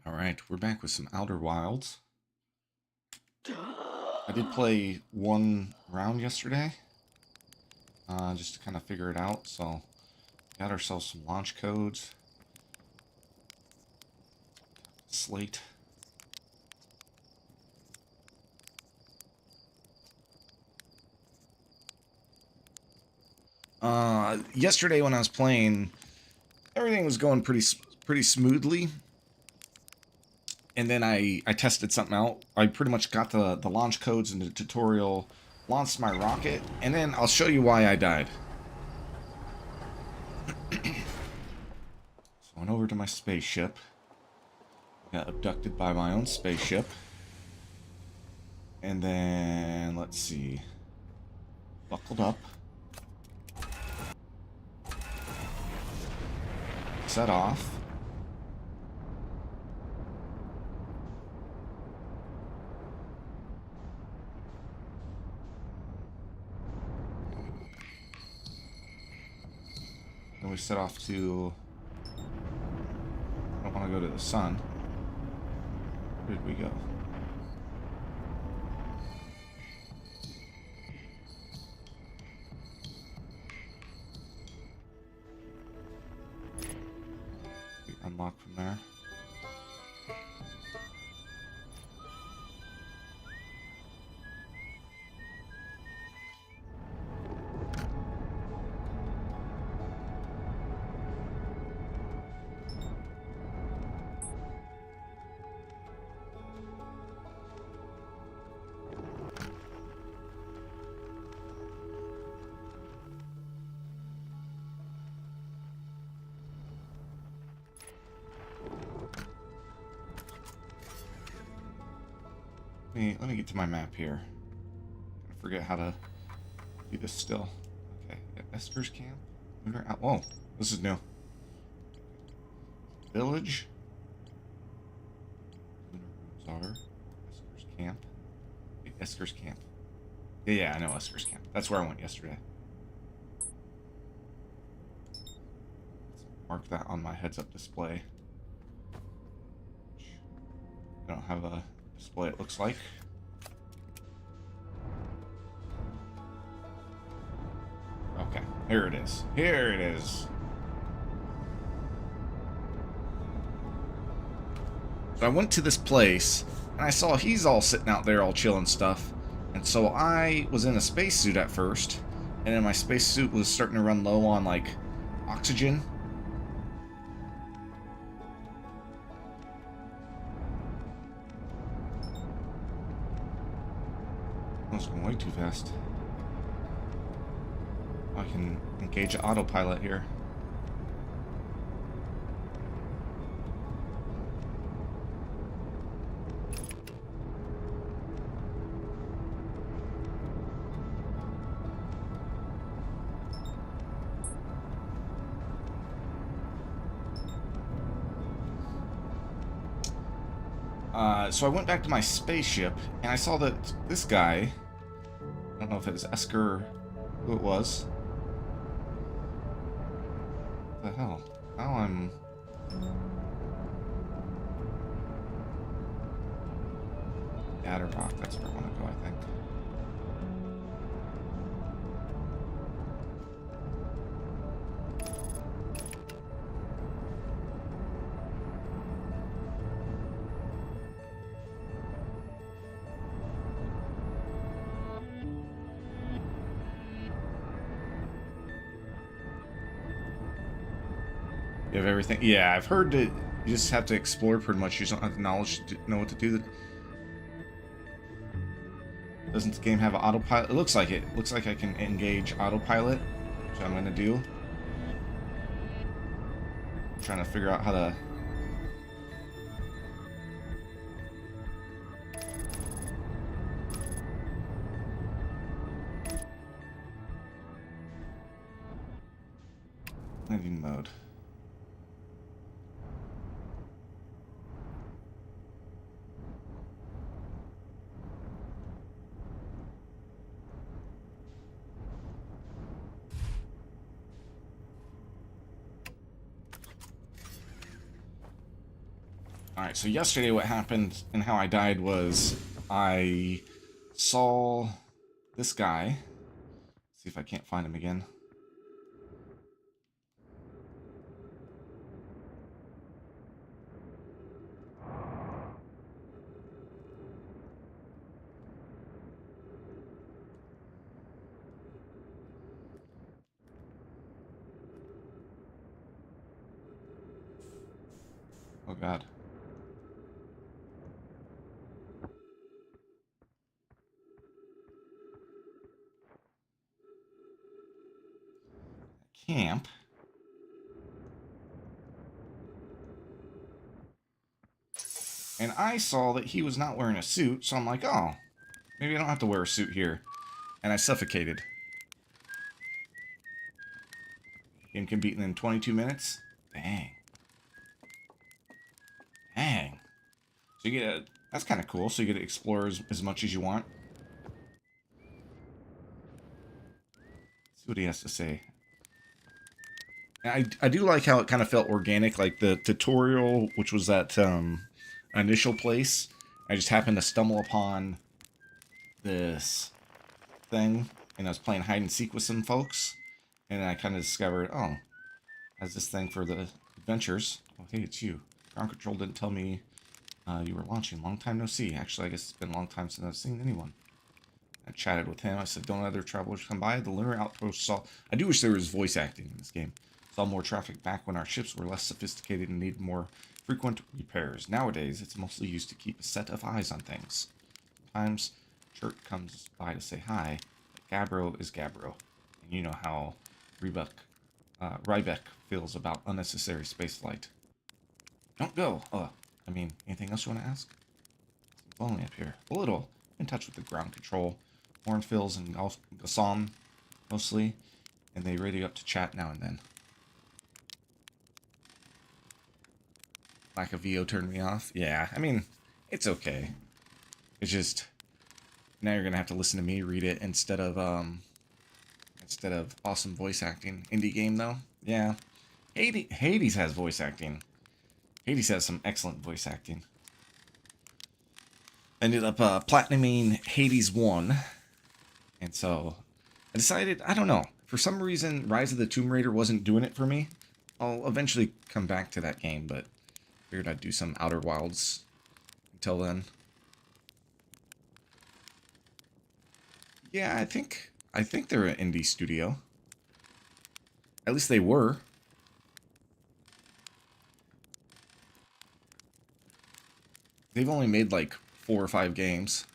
All right, we're back with some Outer Wilds. I did play one round yesterday, just to kind of figure it out. So, got ourselves some launch codes. Slate. Yesterday when I was playing, everything was going pretty smoothly. And then I tested something out. I pretty much got the launch codes in the tutorial, launched my rocket, and then I'll show you why I died. So I went over to my spaceship. Got abducted by my own spaceship. And then, let's see. Buckled up. Set off. Then we set off to... I don't want to go to the sun. Where did we go? We unlock from there. Let me get to my map here. I forget how to do this still. Okay, Esker's Camp. Lunar Out. Whoa, this is new. Village. Lunar Czar. Esker's Camp. Esker's Camp. Yeah, I know Esker's Camp. That's where I went yesterday. Let's mark that on my heads-up display. I don't have a display, it looks like. Okay, here it is. Here it is. So I went to this place, and I saw he's all sitting out there all chilling stuff. And so I was in a spacesuit at first, and then my spacesuit was starting to run low on, like, oxygen. I was going way too fast. I can engage autopilot here. So I went back to my spaceship, and I saw that this guy, I don't know if it was Esker, who it was. What the hell? Now I'm... Data Rock, that's where I want to go, I think. You have everything? Yeah, I've heard that you just have to explore pretty much. You don't have the knowledge to know what to do. Doesn't the game have an autopilot? It looks like it. Looks like I can engage autopilot, which I'm going to do. I'm trying to figure out how to... Landing mode. Alright, so yesterday what happened and how I died was I saw this guy. Let's see if I can't find him again. Oh god. Camp. And I saw that he was not wearing a suit, so I'm like, oh, maybe I don't have to wear a suit here. And I suffocated. Game can beat in 22 minutes? Dang. Dang. So you get a... That's kind of cool. So you get to explore as much as you want. Let's see what he has to say. I do like how it kind of felt organic, like the tutorial, which was that initial place. I just happened to stumble upon this thing, and I was playing hide and seek with some folks, and I kind of discovered, oh, has this thing for the adventures. Oh, hey, it's you. Ground Control didn't tell me you were launching. Long time no see. Actually, I guess it's been a long time since I've seen anyone. I chatted with him. I said, don't other travelers come by? The lunar outpost saw... I do wish there was voice acting in this game. Saw more traffic back when our ships were less sophisticated and needed more frequent repairs. Nowadays, it's mostly used to keep a set of eyes on things. Sometimes, Chert comes by to say hi, but Gabbro is Gabbro. And you know how Rybeck feels about unnecessary spaceflight. Don't go! I mean, anything else you want to ask? It's lonely up here. A little. In touch with the ground control. Hornfills and Gassam, mostly. And they radio up to chat now and then. Lack of VO turned me off. Yeah, I mean, it's okay. It's just... Now you're gonna have to listen to me read it instead of awesome voice acting. Indie game, though? Yeah. Hades has voice acting. Hades has some excellent voice acting. Ended up platinuming Hades 1. And so I decided, I don't know. For some reason, Rise of the Tomb Raider wasn't doing it for me. I'll eventually come back to that game, but figured I'd do some Outer Wilds until then. Yeah, I think they're an indie studio. At least they were. They've only made like 4 or 5 games.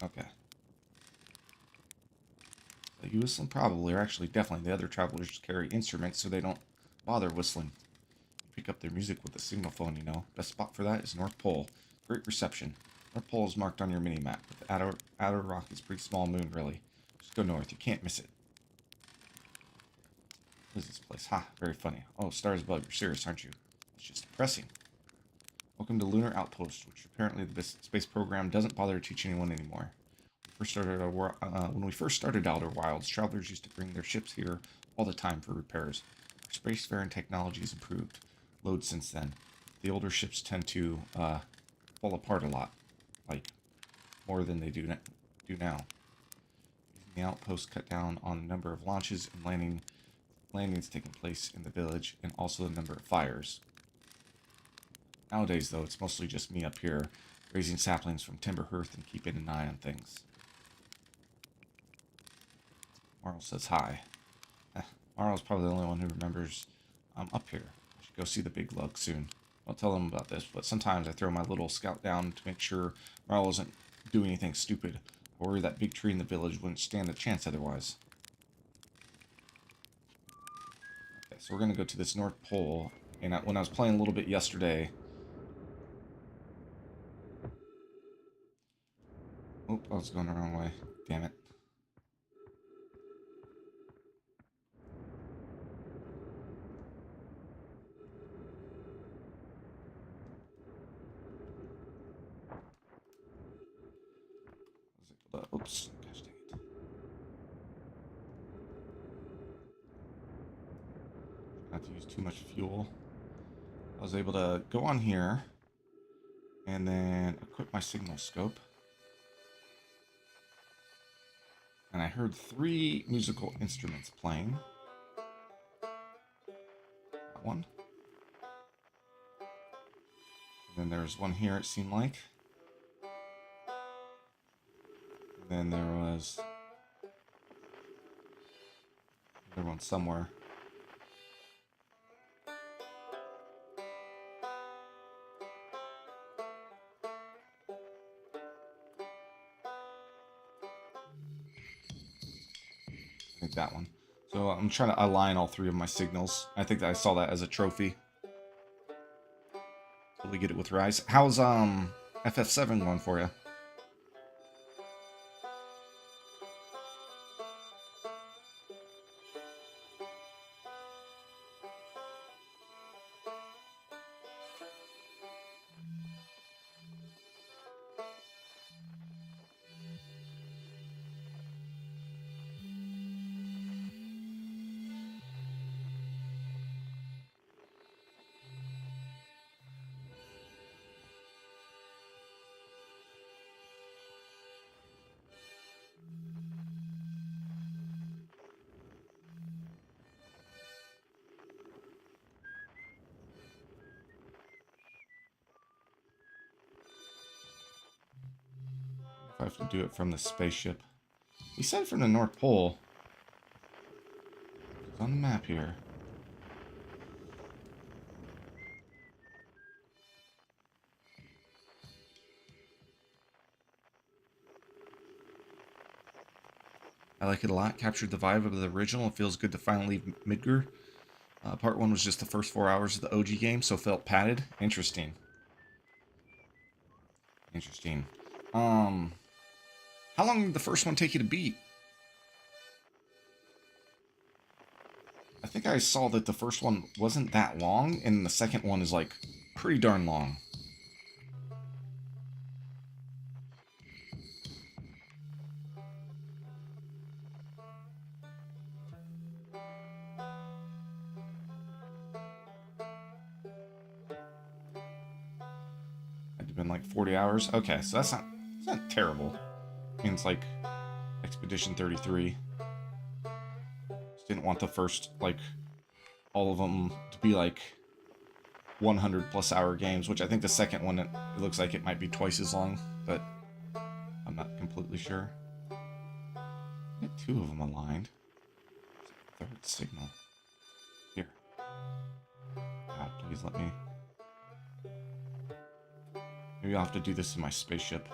Okay. So you whistling? Probably, or actually definitely. The other travelers carry instruments so they don't bother whistling. Pick up their music with a signal phone, you know. Best spot for that is North Pole. Great reception. North Pole is marked on your mini-map, but the outer rock is pretty small moon, really. Just go north. You can't miss it. What is this place? Ha, very funny. Oh, stars above. You're serious, aren't you? It's just depressing. Welcome to Lunar Outpost, which apparently the space program doesn't bother to teach anyone anymore. When we first started Outer Wilds, travelers used to bring their ships here all the time for repairs. Our spacefaring technology has improved loads since then. The older ships tend to fall apart a lot, like more than they do now. Using the outpost cut down on the number of launches and landings taking place in the village, and also the number of fires. Nowadays, though, it's mostly just me up here, raising saplings from timber hearth and keeping an eye on things. Marl says hi. Marl's probably the only one who remembers I'm up here. I should go see the big lug soon. I'll tell him about this, but sometimes I throw my little scout down to make sure Marl isn't doing anything stupid. I worry that big tree in the village wouldn't stand a chance otherwise. Okay, so we're going to go to this North Pole, and when I was playing a little bit yesterday... Oh, I was going the wrong way. Damn it. Oops. Gosh dang it. not to use too much fuel. I was able to go on here and then equip my signal scope. And I heard 3 musical instruments playing. That one. And then there's one here, it seemed like. And then there was another one somewhere. I think that one. So I'm trying to align all 3 of my signals. I think that I saw that as a trophy. Totally get it with Rise. How's FF7 going for you? If I have to do it from the spaceship. He said from the North Pole. It's on the map here. I like it a lot. Captured the vibe of the original. It feels good to finally leave Midgar. Part 1 was just the first 4 hours of the OG game, so felt padded. Interesting. Interesting. How long did the first one take you to beat? I think I saw that the first one wasn't that long, and the second one is, like, pretty darn long. Had to been like 40 hours. Okay, so that's not terrible. I mean, it's like Expedition 33. Just didn't want the first, like, all of them to be like 100+ hour games, which I think the second one, it looks like it might be twice as long, but I'm not completely sure. Get 2 of them aligned. Third signal. Here. God, please let me. Maybe I'll have to do this in my spaceship.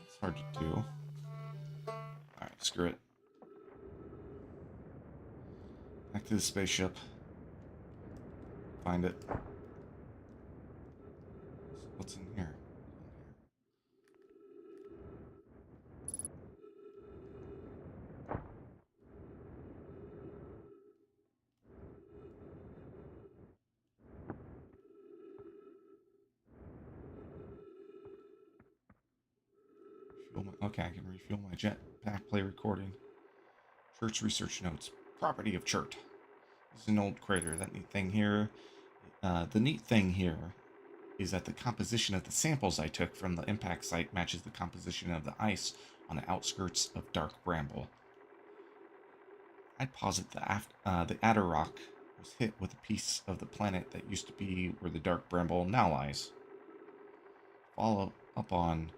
It's hard to do. Alright, screw it. Back to the spaceship. Find it. What's in here? Okay, I can refuel my jetpack, play recording. Church research notes. Property of Chert. This is an old crater. The neat thing here is that the composition of the samples I took from the impact site matches the composition of the ice on the outskirts of Dark Bramble. I'd posit the Adder Rock was hit with a piece of the planet that used to be where the Dark Bramble now lies. Follow up on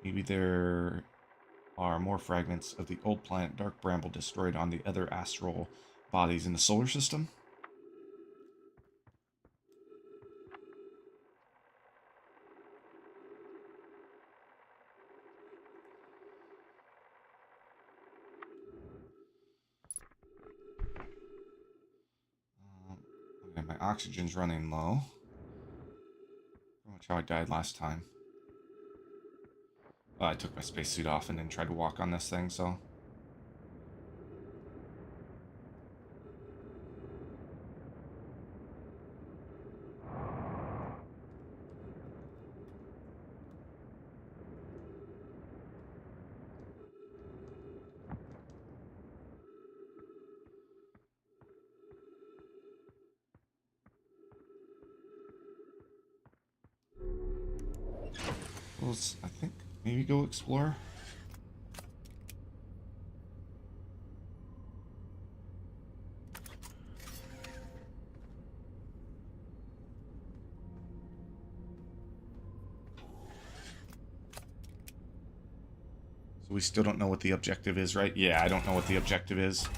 maybe there are more fragments of the old planet Dark Bramble destroyed on the other astral bodies in the solar system. Okay, my oxygen's running low. Pretty much how I died last time. I took my spacesuit off and then tried to walk on this thing, so Let's, I think, maybe go explore. So we still don't know what the objective is, right? Yeah, I don't know what the objective is.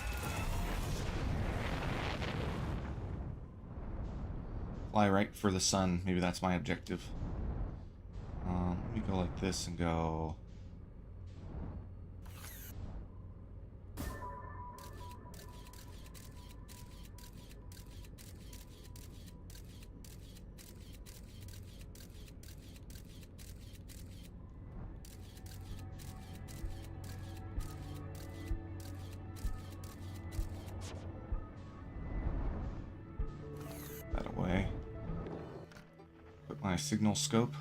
Fly right for the sun. Maybe that's my objective. Let me go like this and go... that away. Put my signal scope.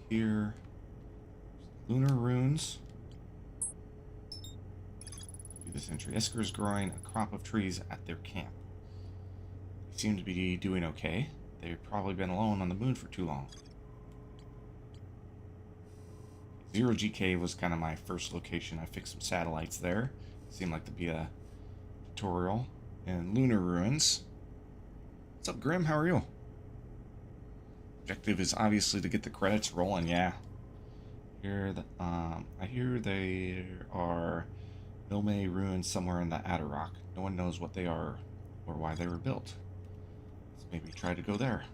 Here. Lunar runes. Do this entry. Isker is growing a crop of trees at their camp. They seem to be doing okay. They've probably been alone on the moon for too long. Zero GK was kind of my first location. I fixed some satellites there. Seemed like to be a tutorial. And Lunar Ruins. What's up, Grim? How are you? Objective is obviously to get the credits rolling, yeah. Here, I hear there are Milme ruins somewhere in the Adarok. No one knows what they are or why they were built. Let's maybe try to go there.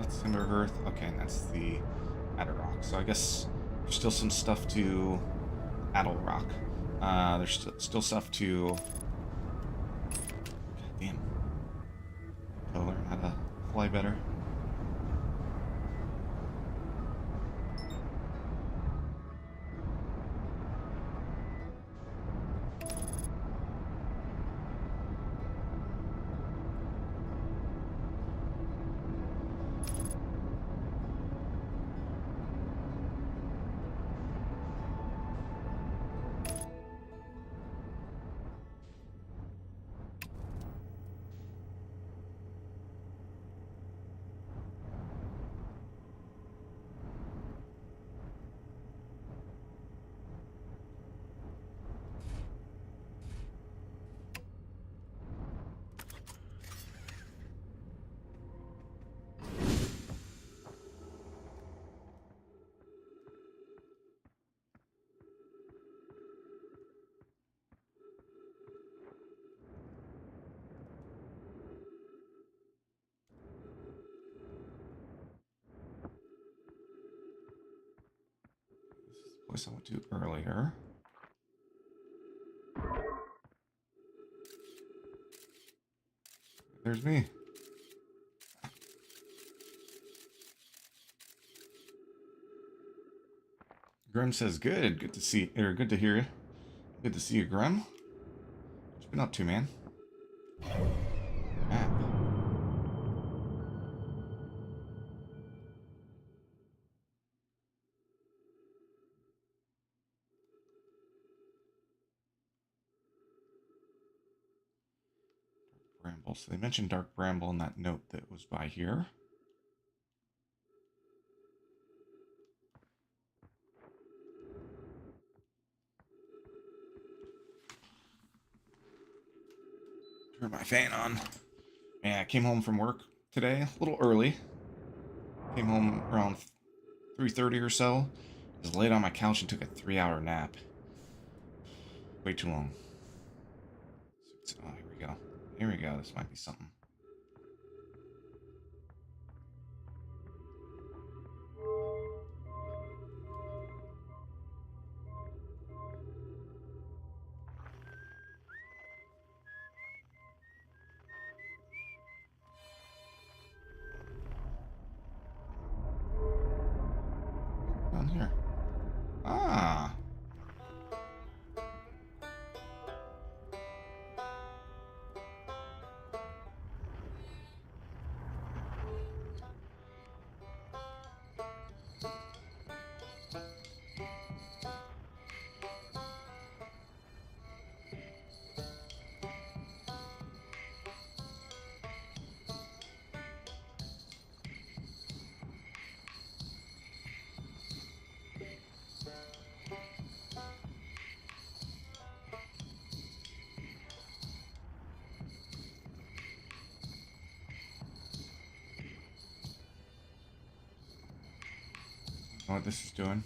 Cinder Earth. Okay, and that's the Adarok. So I guess there's still some stuff to Adelrock. There's still stuff to... God damn. I'll learn how to fly better. This is the place I went to earlier. There's me. Grim says, "Good. Good to see, or good to hear you. Good to see you, Grim. What you been up to, man?" Map. Bramble. So they mentioned Dark Bramble in that note that was by here. Turn my fan on. Yeah, I came home from work today a little early. Came home around 3:30 or so. Just laid on my couch and took a 3-hour nap. Way too long. Oh, here we go. Here we go. This might be something. Down here. Ah. Know what this is doing.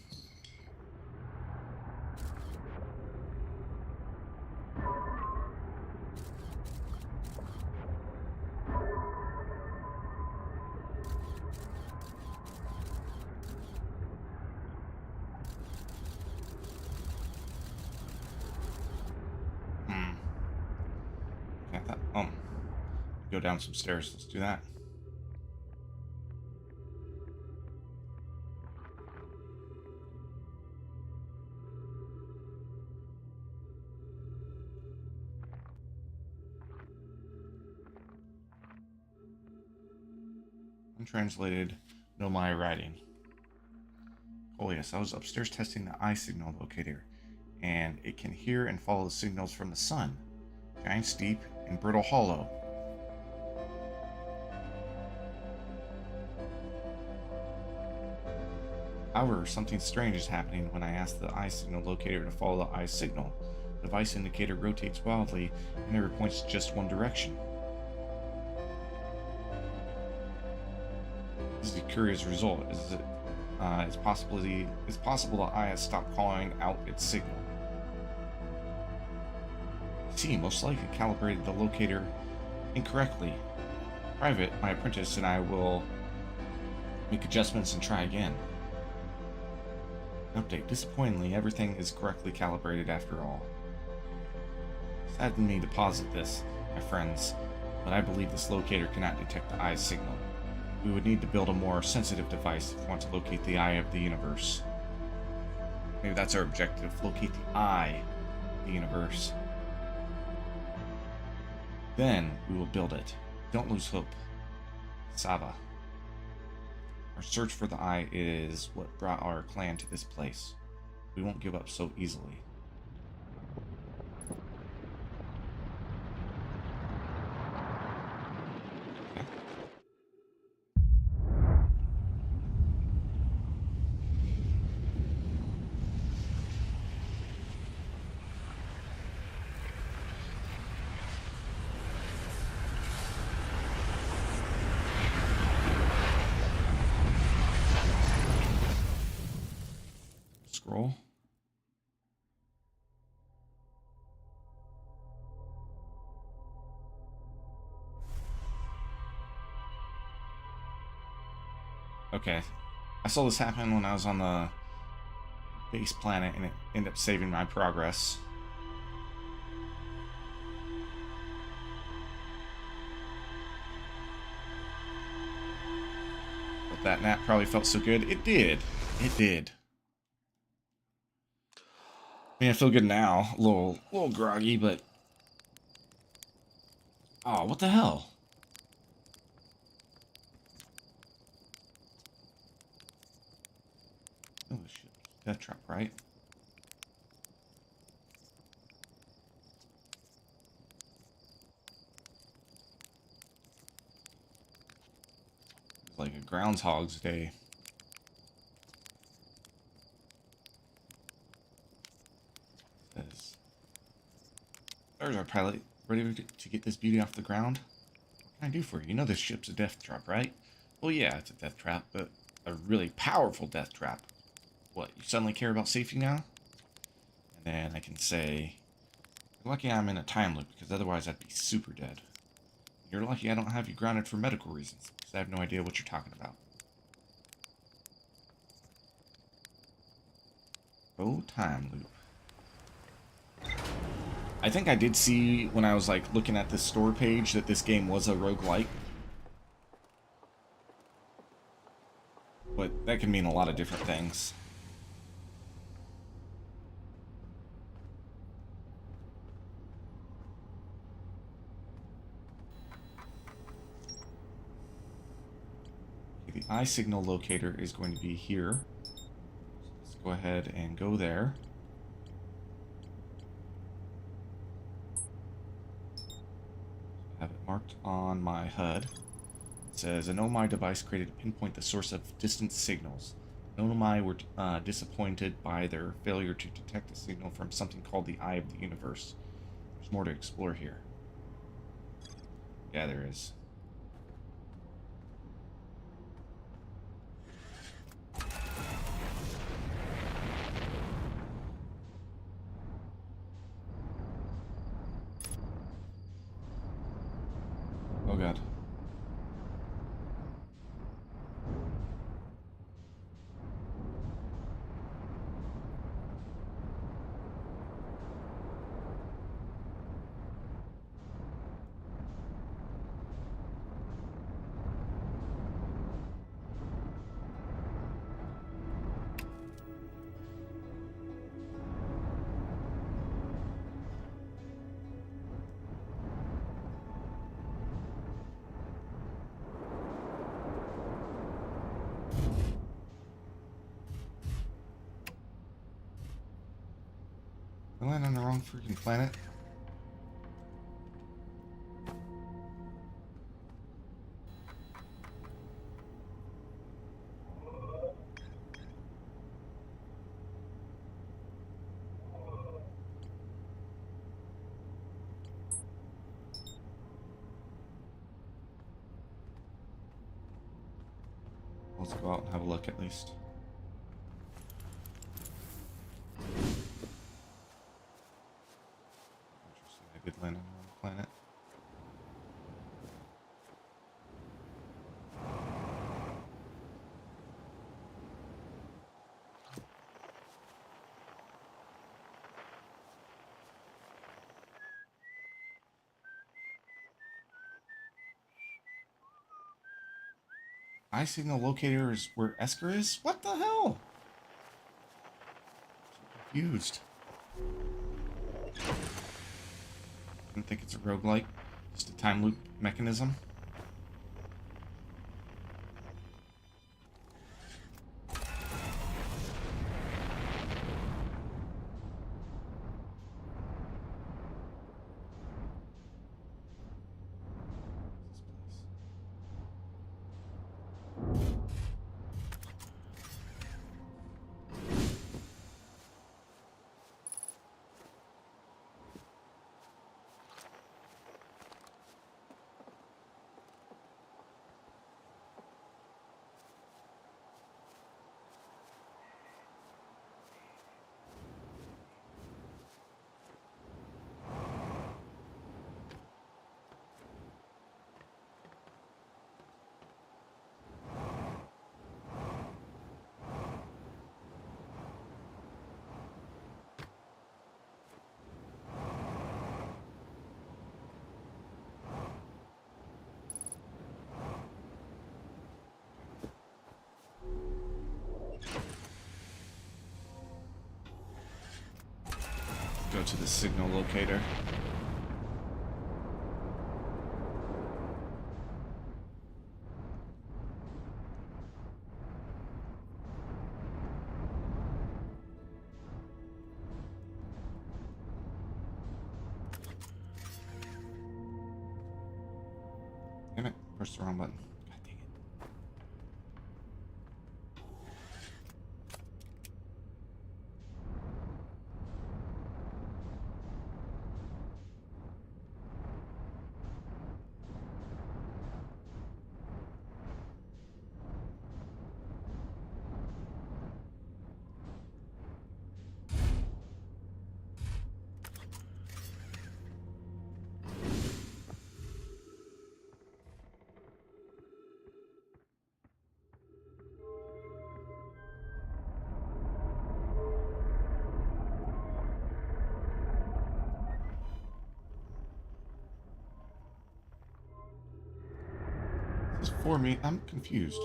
I thought, go down some stairs. Let's do that. Untranslated Nomai writing. Oh yes, I was upstairs testing the eye signal locator, and it can hear and follow the signals from the sun. Giant Steep and Brittle Hollow. However, something strange is happening when I ask the eye signal locator to follow the eye signal. The device indicator rotates wildly and never points just one direction. This is a curious result. It's possible the eye has stopped calling out its signal. See, most likely calibrated the locator incorrectly. Private, my apprentice, and I will make adjustments and try again. Update. Disappointingly, everything is correctly calibrated after all. Saddened me to posit this, my friends, but I believe this locator cannot detect the eye's signal. We would need to build a more sensitive device if we want to locate the eye of the universe. Maybe that's our objective, locate the eye of the universe. Then we will build it. Don't lose hope. Sava. Our search for the eye is what brought our clan to this place. We won't give up so easily. Scroll. Okay. I saw this happen when I was on the base planet and it ended up saving my progress. But that nap probably felt so good. It did. It did. I mean, I feel good now. A little groggy, but... Oh, what the hell? Oh, shit. Death trap, right? It's like a Groundhog's Day. There's our pilot, ready to get this beauty off the ground. What can I do for you? You know this ship's a death trap, right? Well, yeah, it's a death trap, but a really powerful death trap. What, you suddenly care about safety now? And then I can say, You're lucky I'm in a time loop, because otherwise I'd be super dead. You're lucky I don't have you grounded for medical reasons, because I have no idea what you're talking about. Oh, time loop. I think I did see when I was like looking at this store page that this game was a roguelike. But that can mean a lot of different things. Okay, the eye signal locator is going to be here. So let's go ahead and go there. I have it marked on my HUD. It says, an Nomai device created to pinpoint the source of distant signals. Nomai were disappointed by their failure to detect a signal from something called the Eye of the Universe. There's more to explore here. Yeah, there is. Oh god. I land on the wrong freaking planet. Let's go out and have a look at least. Interesting, I did land on the wrong planet. Eye signal locator is where Esker is? What the hell? I'm confused. I don't think it's a roguelike. Just a time loop mechanism. Go to the signal locator. Damn it, pressed the wrong button. God dang it. It's for me. I'm confused.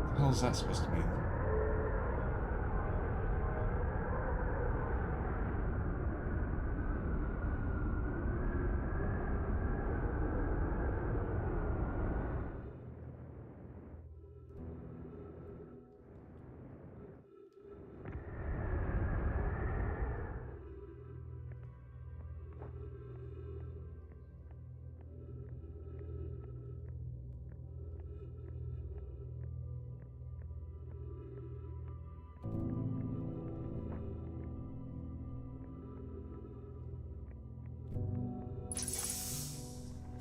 What the hell is that supposed to mean?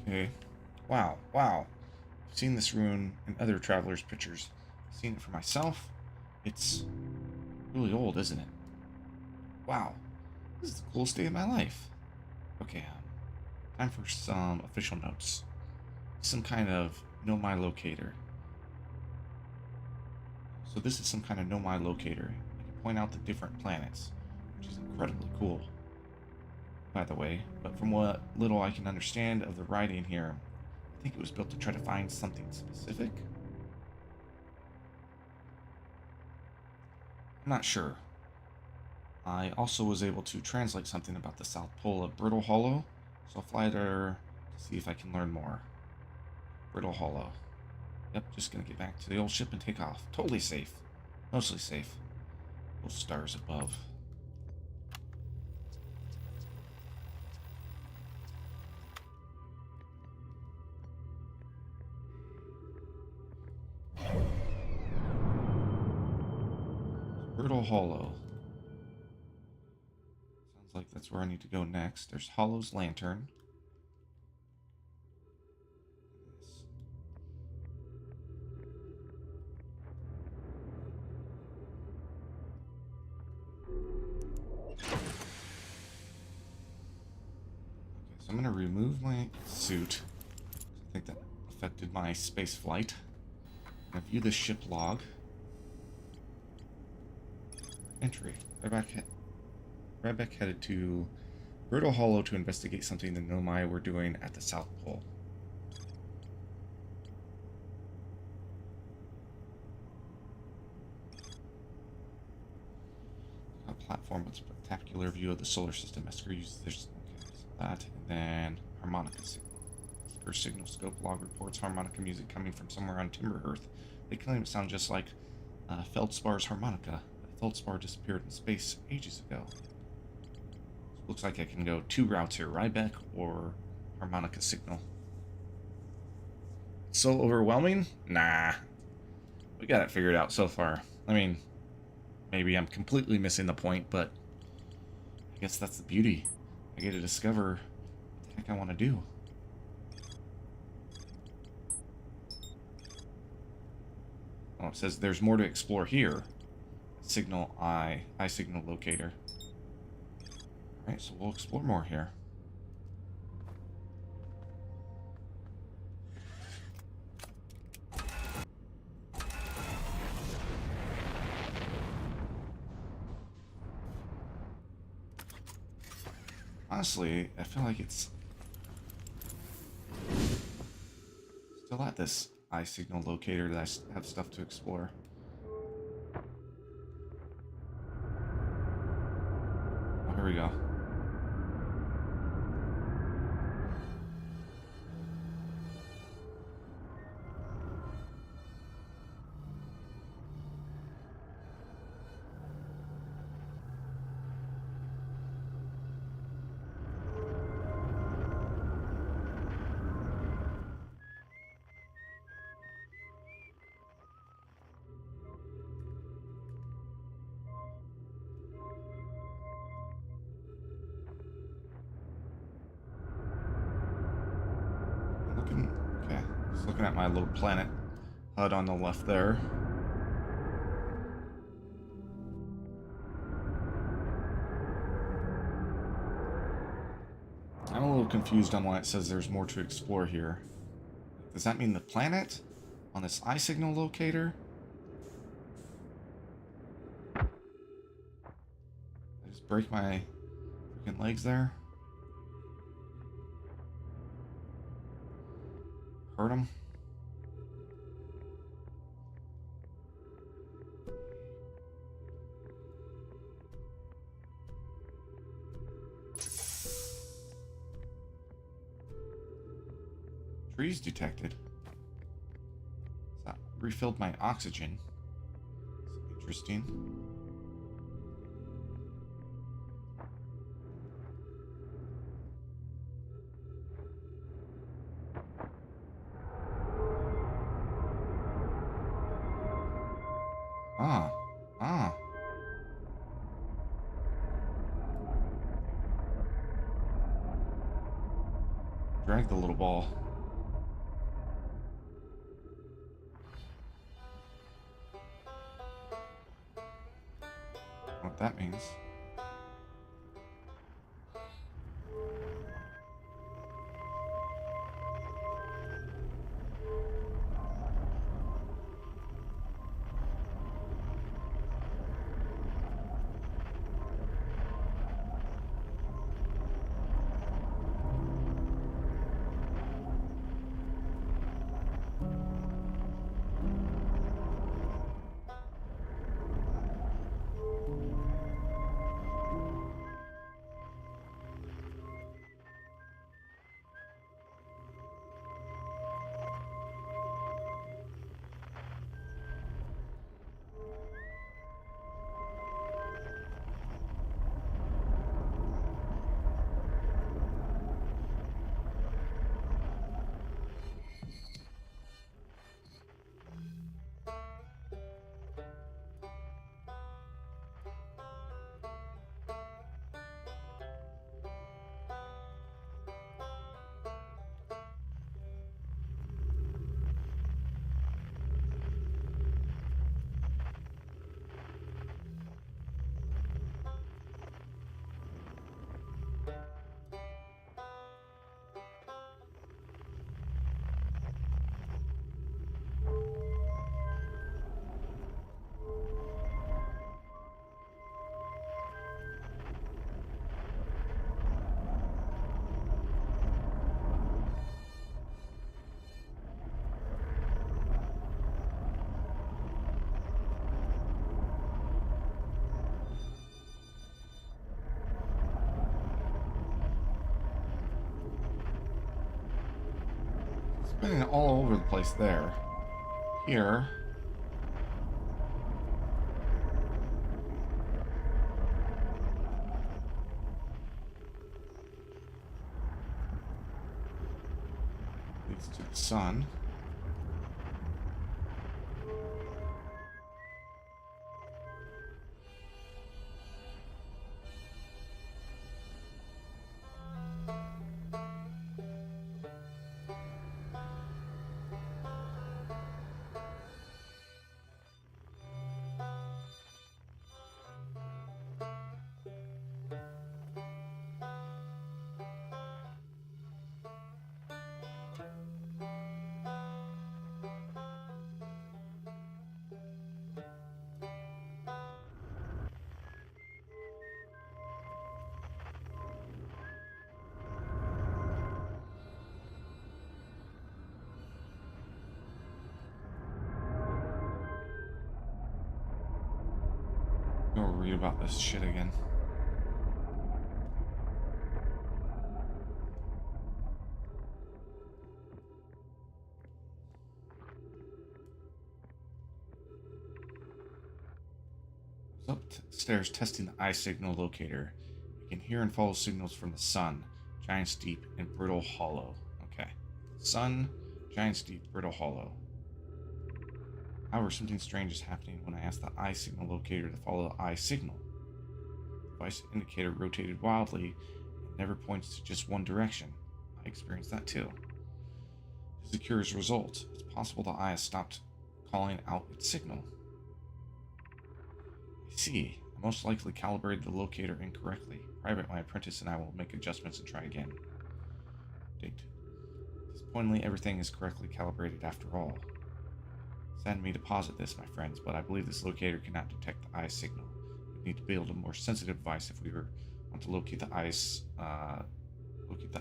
Okay. Wow, wow. I've seen this rune in other travelers' pictures. I've seen it for myself. It's really old, isn't it? Wow. This is the coolest day of my life. Okay, time for some official notes. Some kind of know my locator. So this is some kind of know my locator. It can point out the different planets, which is incredibly cool, by the way. But from what little I can understand of the writing here, I think it was built to try to find something specific. I'm not sure. I also was able to translate something about the South Pole of Brittle Hollow, so I'll fly there to see if I can learn more. Brittle Hollow. Yep, just gonna get back to the old ship and take off. Totally safe. Mostly safe. Those stars above. Brittle Hollow. Sounds like that's where I need to go next. There's Hollow's Lantern. I'm going to remove my suit. I think that affected my space flight. I'm going to view the ship log. Entry. Ryback headed to Brittle Hollow to investigate something the Nomai were doing at the South Pole. A platform with a spectacular view of the solar system. Esker uses this. That, and then harmonica signal. First signal scope log reports harmonica music coming from somewhere on Timber-Earth. They claim it sounds just like Feldspar's harmonica. Feldspar disappeared in space ages ago. So looks like I can go two routes here, Ryback or harmonica signal. So overwhelming? Nah. We got it figured out so far. I mean, maybe I'm completely missing the point, but I guess that's the beauty. I get to discover what the heck I want to do. Oh, it says there's more to explore here. Signal I signal locator. Alright, so we'll explore more here. Honestly, I feel like it's still at this eye signal locator that I have stuff to explore. Oh, here we go. Okay, just looking at my little planet HUD on the left there. confused on why it says there's more to explore here. Does that mean the planet on this eye signal locator? I just break my freaking legs there. Hurt them. Trees detected. That refilled my oxygen. That's interesting. Ah. Ah. Drag the little ball. What that means. Spinning all over the place there. Here. Leads to the sun. Go read about this shit again. I was upstairs testing the eye signal locator. You can hear and follow signals from the sun, Giant's Deep, and Brittle Hollow. Okay. Sun, Giant's Deep, Brittle Hollow. However, something strange is happening when I ask the eye signal locator to follow the eye signal. The device indicator rotated wildly and never points to just one direction. I experienced that too. This is a curious result. It's possible the eye has stopped calling out its signal. I see. I most likely calibrated the locator incorrectly. Private, my apprentice, and I will make adjustments and try again. Update. Disappointingly, everything is correctly calibrated after all. Sad me to posit this, my friends, but I believe this locator cannot detect the eye signal. We need to build a more sensitive device if we want to locate the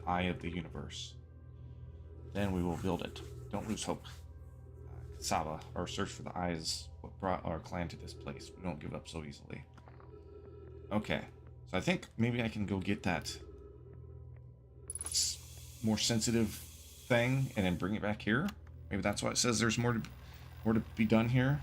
eye of the universe. Then we will build it. Don't lose hope. Kasaba, our search for the eye is what brought our clan to this place. We don't give up so easily. Okay, so I think maybe I can go get that more sensitive thing and then bring it back here. Maybe that's why it says there's more to be done here.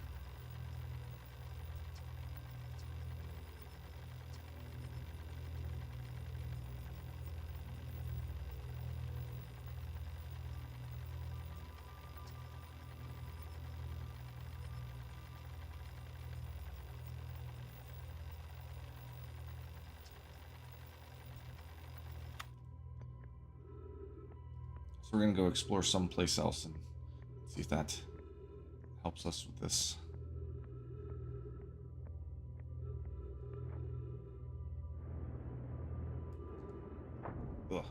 So we're going to go explore someplace else and see if that helps us with this. Ugh.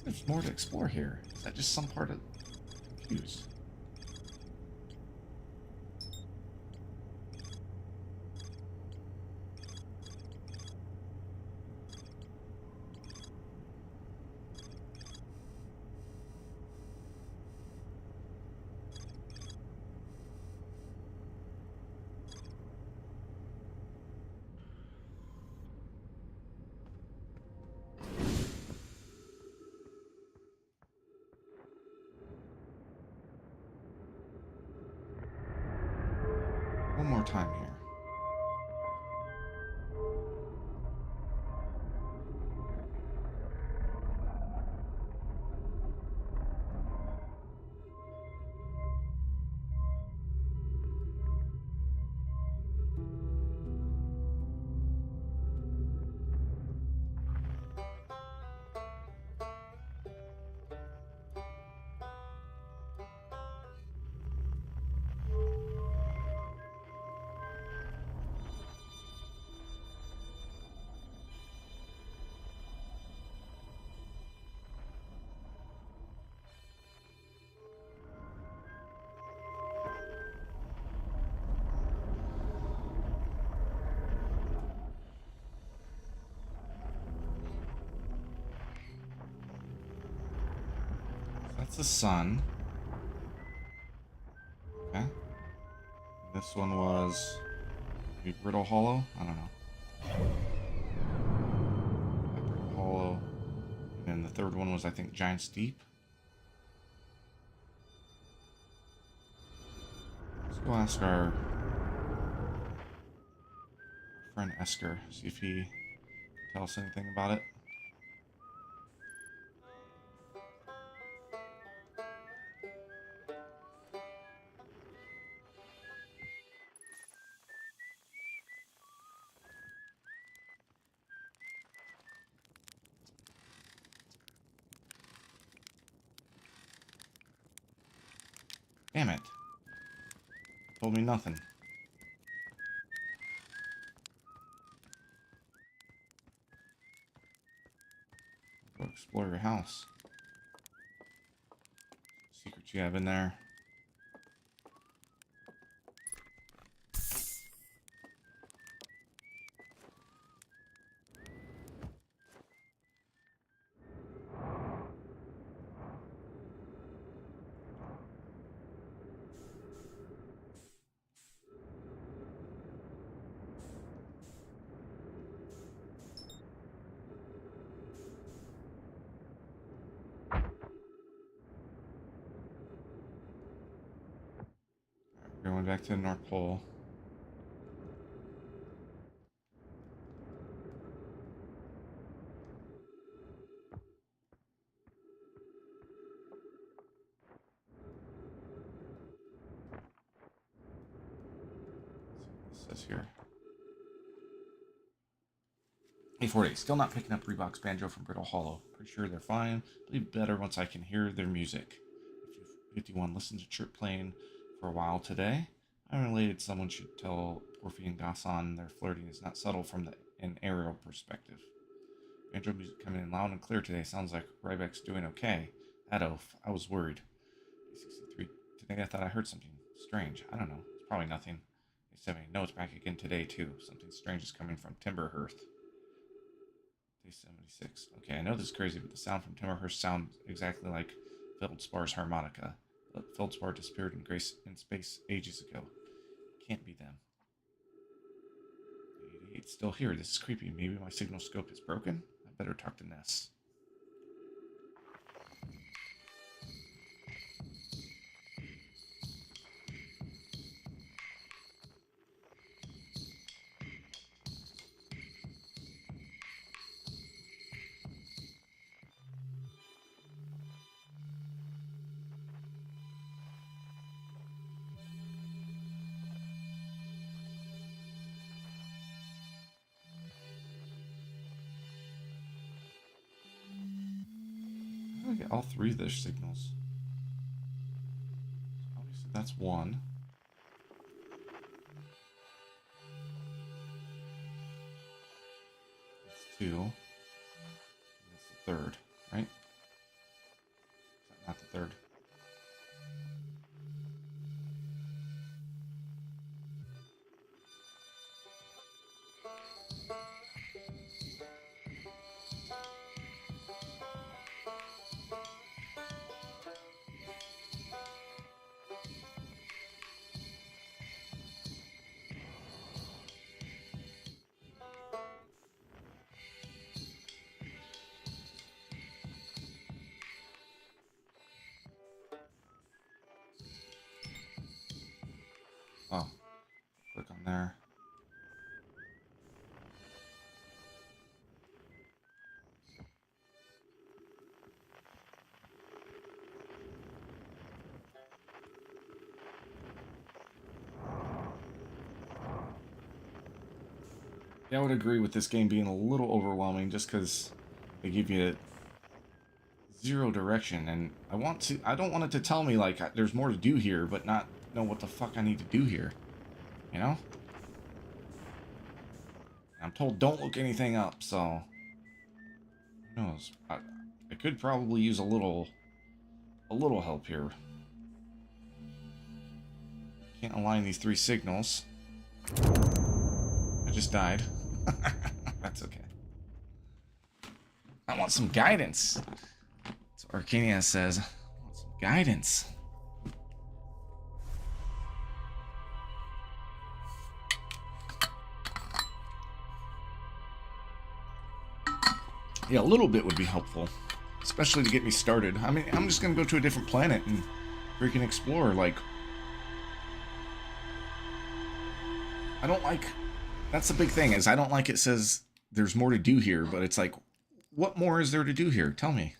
There's more to explore here. Is that just some part of confused? One more time here. That's the sun. Okay. This one was maybe Brittle Hollow? I don't know. Brittle Hollow. And then the third one was, I think, Giant's Deep. Let's go ask our friend Esker, see if he can tell us anything about it. Damn it. Told me nothing. Go explore your house. Secrets you have in there. Going back to the North Pole. Let's see what this says here. Hey, 4 days. Still not picking up Reebok's Banjo from Brittle Hollow. Pretty sure they're fine. It'll be better once I can hear their music. 51. Listen to Chirp playing for a while today. I'm related. Someone should tell Porphy and Gasson their flirting is not subtle from an aerial perspective. Banjo music coming in loud and clear today. Sounds like Ryback's doing okay. That oaf. I was worried. 63. Today I thought I heard something strange. I don't know. It's probably nothing. 70. No, it's back again today too. Something strange is coming from Timberhurst. Day 76. Okay, I know this is crazy, but the sound from Timberhurst sounds exactly like Feldspar's harmonica. But Feldspar disappeared in space ages ago. Can't be them. 88. Still here. This is creepy. Maybe my signal scope is broken? I better talk to Ness. How do I get all three of those signals? Obviously, that's one. That's two. And that's the third, right? Is that not the third? Oh, click on there. Yeah, I would agree with this game being a little overwhelming just because they give you zero direction, and I don't want it to tell me, like, there's more to do here, but not know what the fuck I need to do here. You know? I'm told don't look anything up, so who knows? I could probably use a little help here. Can't align these three signals. I just died. That's okay. I want some guidance. That's what Arcania says. I want some guidance. Yeah, a little bit would be helpful. Especially to get me started. I mean, I'm just gonna go to a different planet and freaking explore. Like, I don't like... That's the big thing, is I don't like it says there's more to do here, but it's like, what more is there to do here? Tell me.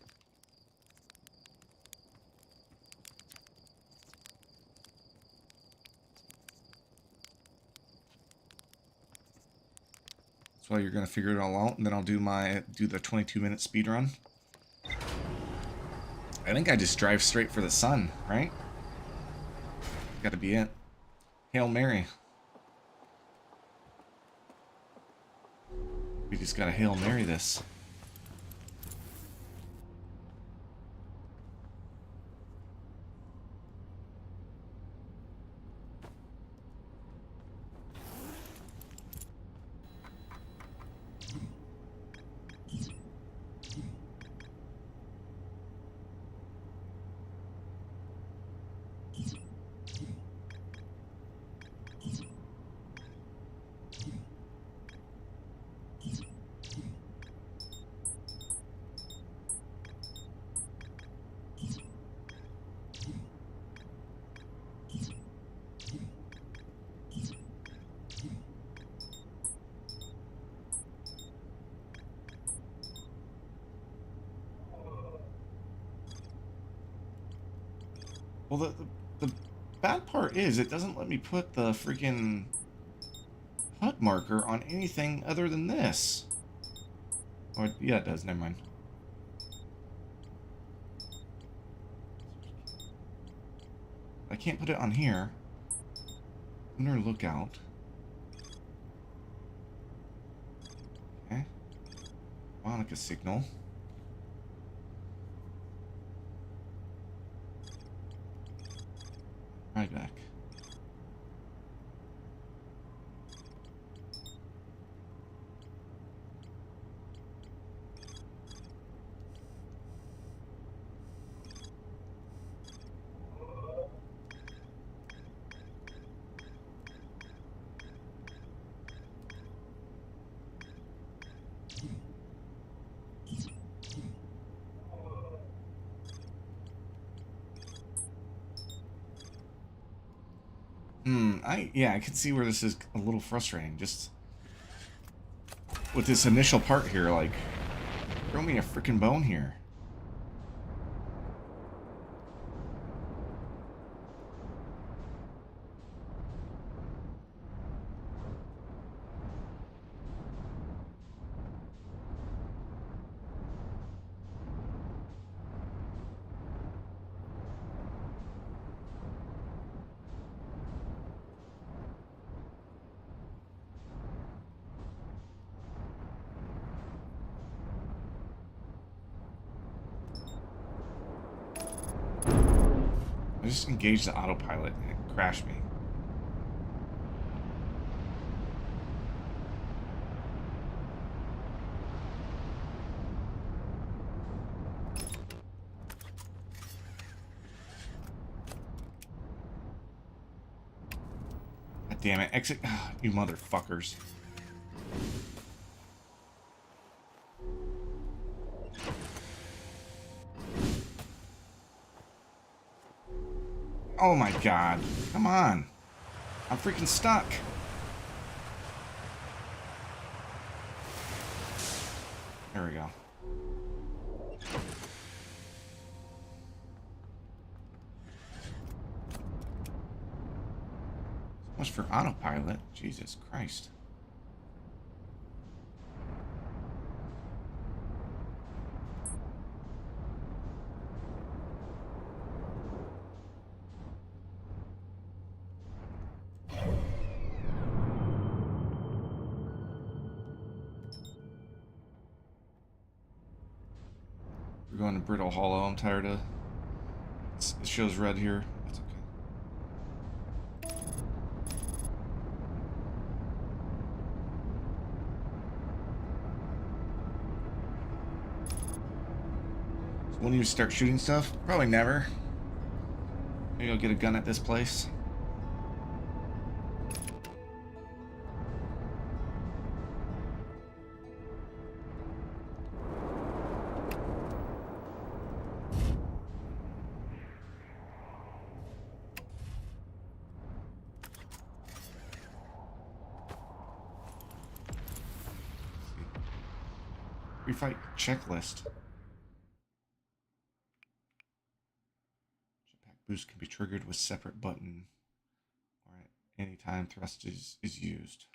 That's why you're gonna figure it all out, and then I'll do the 22-minute speed run. I think I just drive straight for the sun, right? Gotta be it. Hail Mary. We just gotta Hail Mary this. Well, the bad part is it doesn't let me put the freaking HUD marker on anything other than this. Oh, yeah, it does. Never mind. I can't put it on here. Lunar lookout. Okay. Monica signal. Right back. I can see where this is a little frustrating. Just with this initial part here, like, throw me a freaking bone here. I just engaged the autopilot and it crashed me. God damn it. Exit. You motherfuckers. Oh my god. Come on. I'm freaking stuck. There we go. So much for autopilot. Jesus Christ. We're going to Brittle Hollow. I'm tired of... It shows red here. That's okay. So when do you start shooting stuff? Probably never. Maybe I'll get a gun at this place. Refight checklist. Jetpack boost can be triggered with separate button or at any time thrust is used.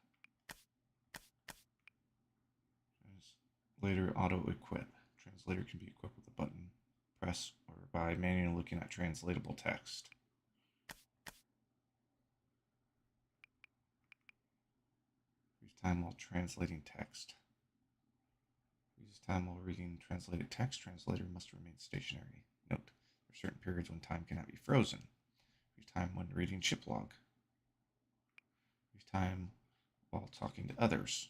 Translator auto equip. Translator can be equipped with a button press or by manually looking at translatable text. Use time while translating text. Use time while reading translated text. Translator must remain stationary. Note, there are certain periods when time cannot be frozen. Use time when reading ship log. Use time while talking to others.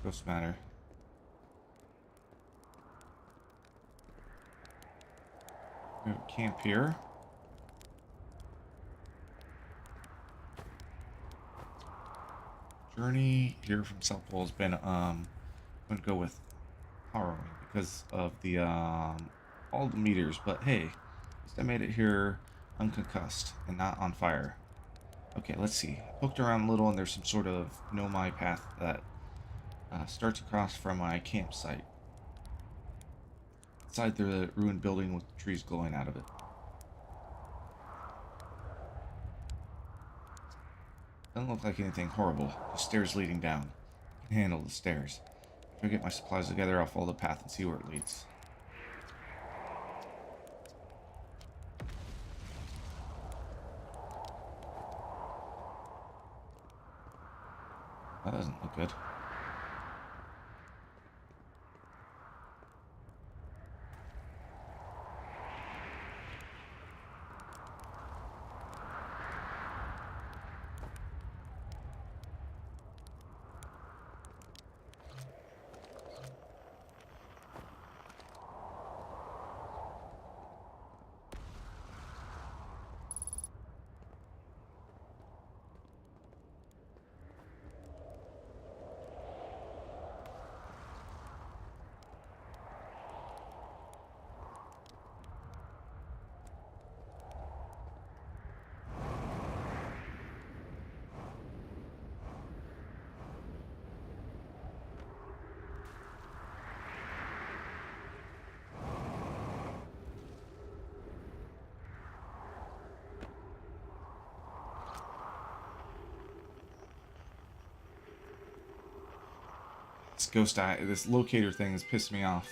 Ghost matter. We have a camp here. Journey here from South Pole has been I'm gonna go with harrowing because of the all the meters, but hey, at least I made it here unconcussed and not on fire. Okay, let's see. I poked around a little and there's some sort of Nomai path that starts across from my campsite. Inside the ruined building with the trees glowing out of it. Doesn't look like anything horrible. Just stairs leading down. I can handle the stairs. If I get my supplies together, I'll follow the path and see where it leads. That doesn't look good. This locator thing is pissing me off.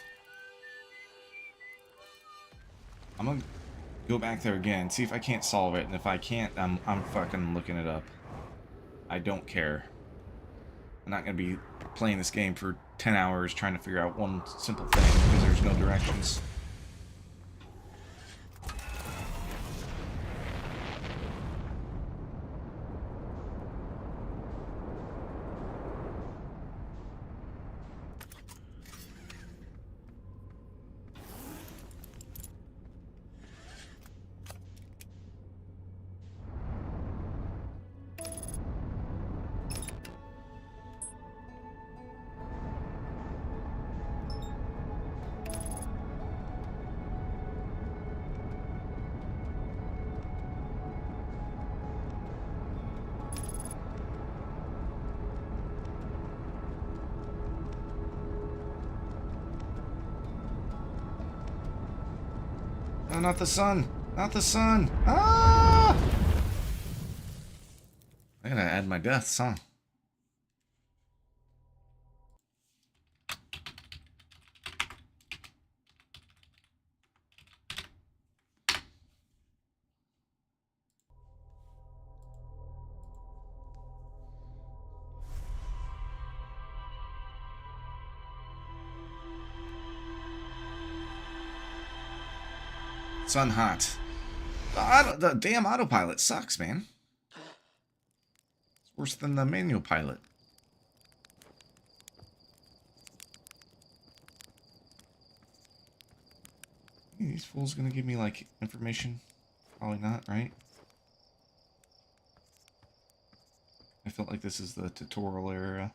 I'm gonna go back there again, see if I can't solve it, and if I can't, I'm fucking looking it up. I don't care. I'm not gonna be playing this game for 10 hours trying to figure out one simple thing because there's no directions. No, not the sun! Not the sun! Ah! I gotta add my deaths, huh? Sun hot. The damn autopilot sucks, man. It's worse than the manual pilot. These fools gonna give me, like, information? Probably not, right? I felt like this is the tutorial area.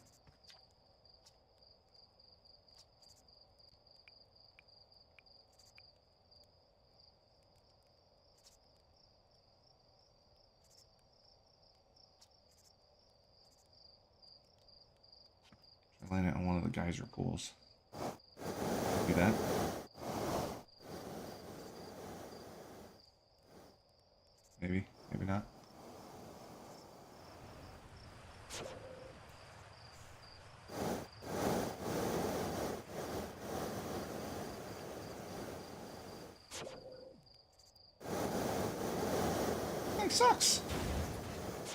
Land it on one of the geyser pools. Do that. Maybe, maybe not. Thing sucks.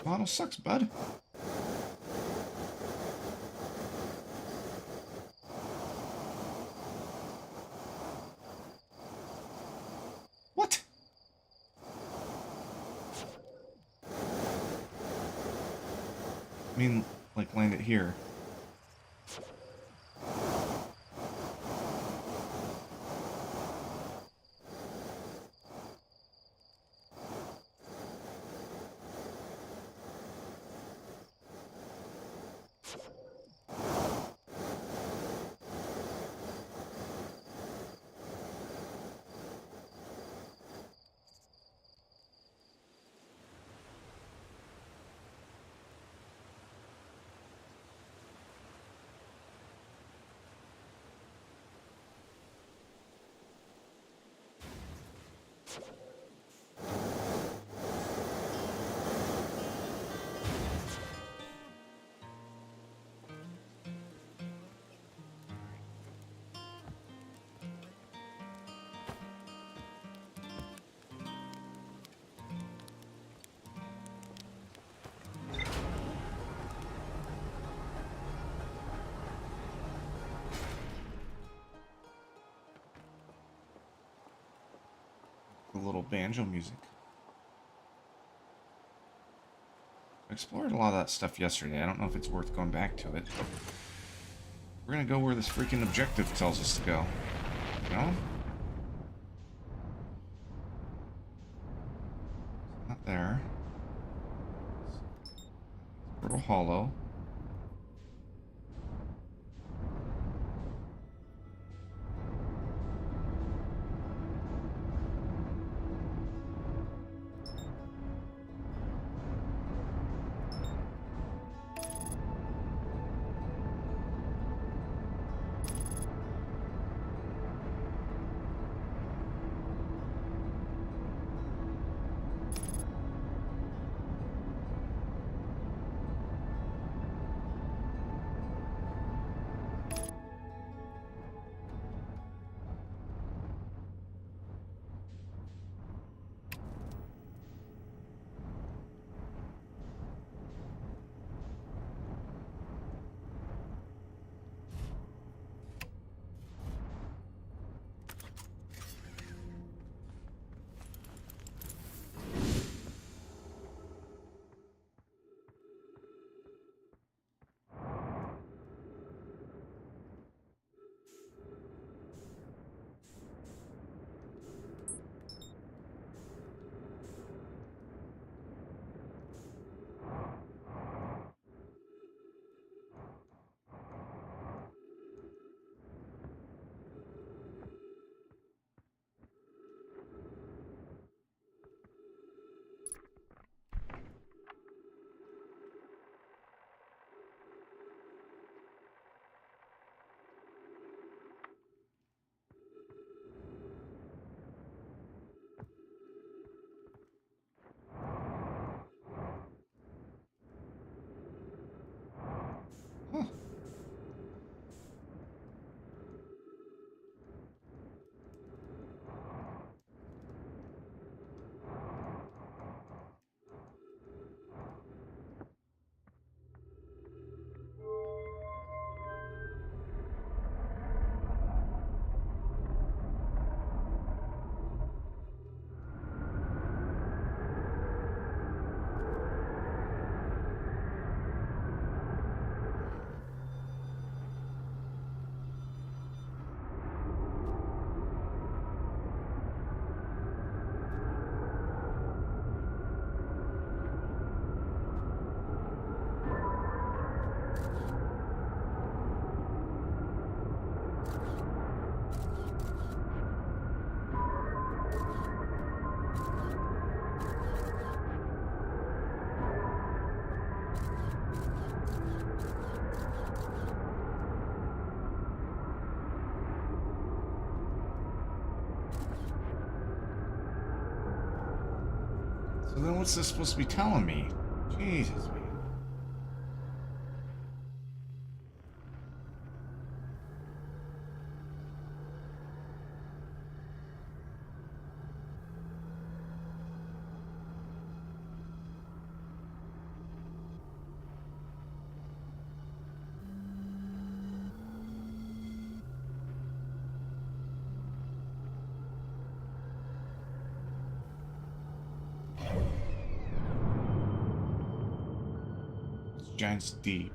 Model sucks, bud. What? I mean, like, land it here. little banjo music. I explored a lot of that stuff yesterday. I don't know if it's worth going back to it. We're gonna go where this freaking objective tells us to go. You know? Not there. Brittle Hollow. Huh. So then what's this supposed to be telling me? Jesus, man. This giant's deep.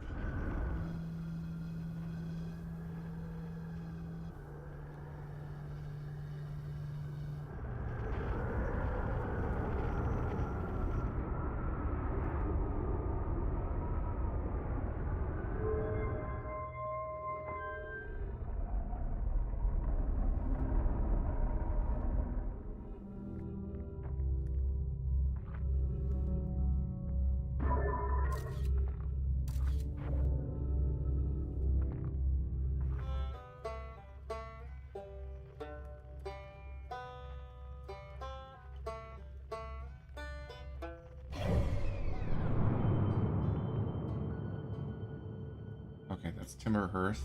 Okay, that's Timber Hearth.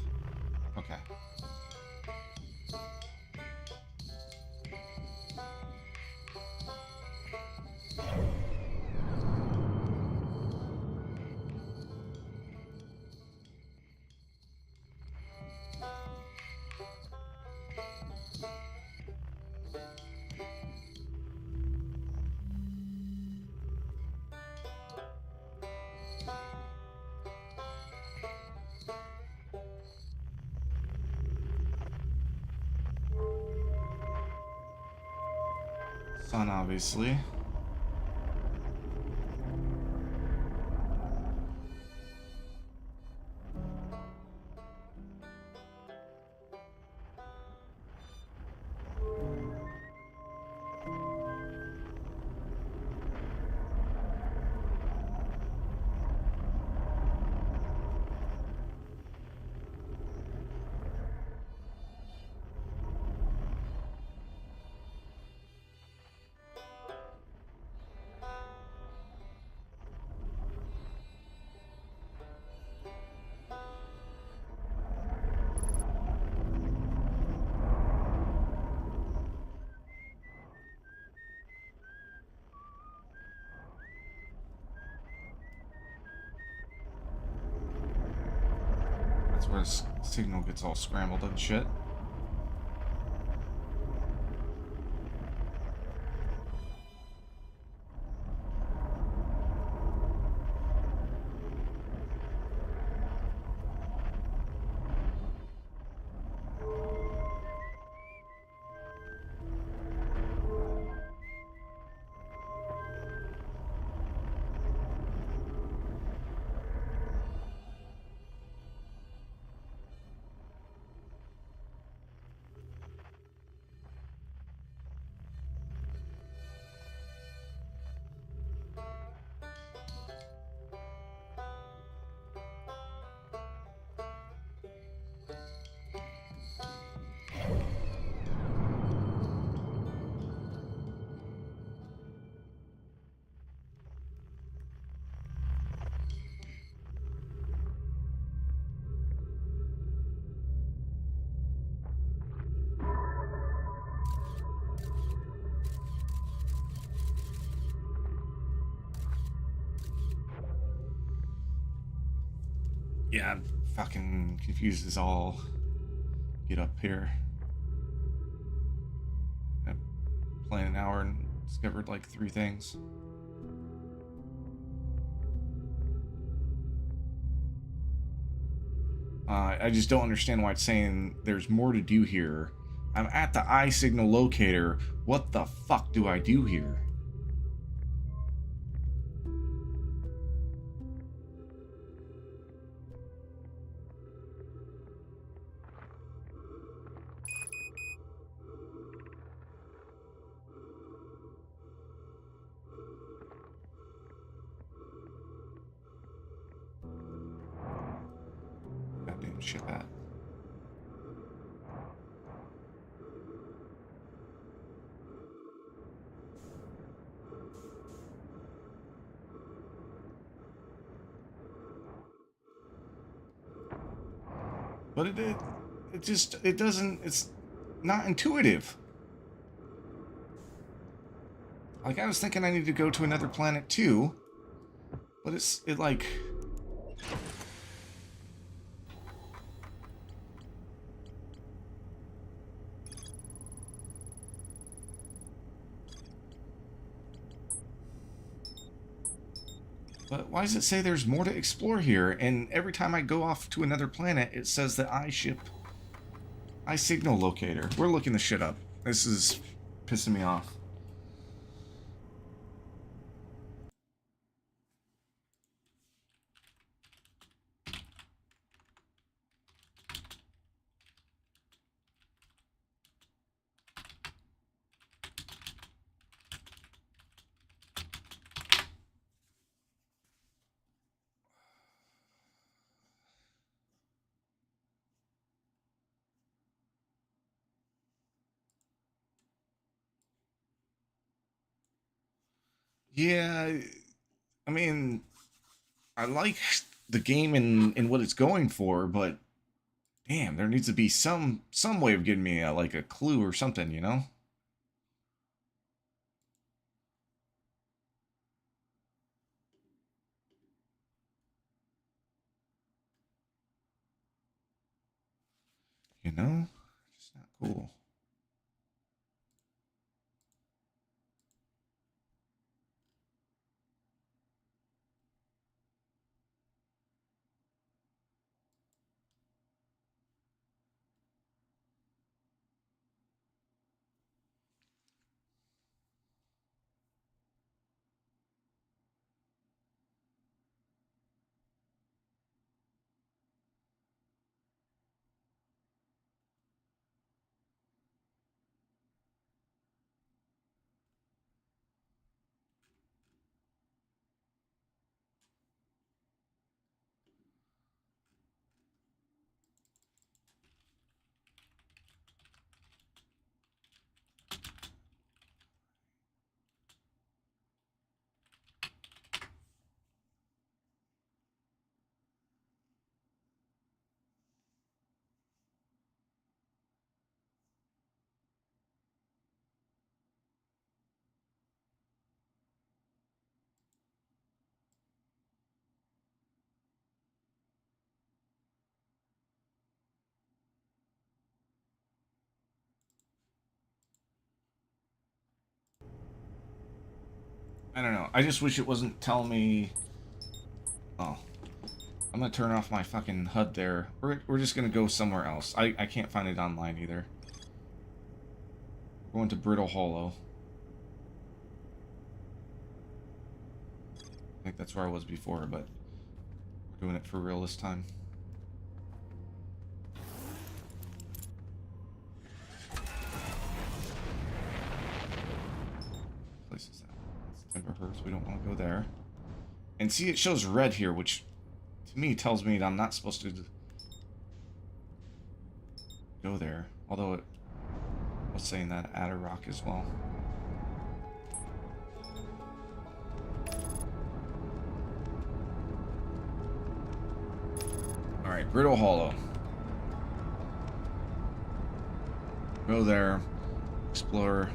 Okay. sun, obviously. That's where the signal gets all scrambled and shit. Yeah, I'm fucking confused as all get up here. I'm playing an hour and discovered like 3 things. I just don't understand why it's saying there's more to do here. I'm at the eye signal locator. What the fuck do I do here? Goddamn shit that. But it just, it doesn't, it's not intuitive. Like, I was thinking I need to go to another planet too, but it like... But why does it say there's more to explore here? And every time I go off to another planet, it says the eye signal locator. We're looking this shit up. This is pissing me off. Yeah, I mean, I like the game and what it's going for, but damn, there needs to be some way of giving me like a clue or something, you know? You know? It's not cool. I don't know. I just wish it wasn't telling me... Oh. I'm gonna turn off my fucking HUD there. We're just gonna go somewhere else. I can't find it online either. We're going to Brittle Hollow. I think that's where I was before, but we're doing it for real this time. Place is that? It's Timberhurst. We don't want to go there. And see, it shows red here, which to me tells me that I'm not supposed to go there. Although it was saying that Adder Rock as well. Alright, Brittle Hollow. Go there, explore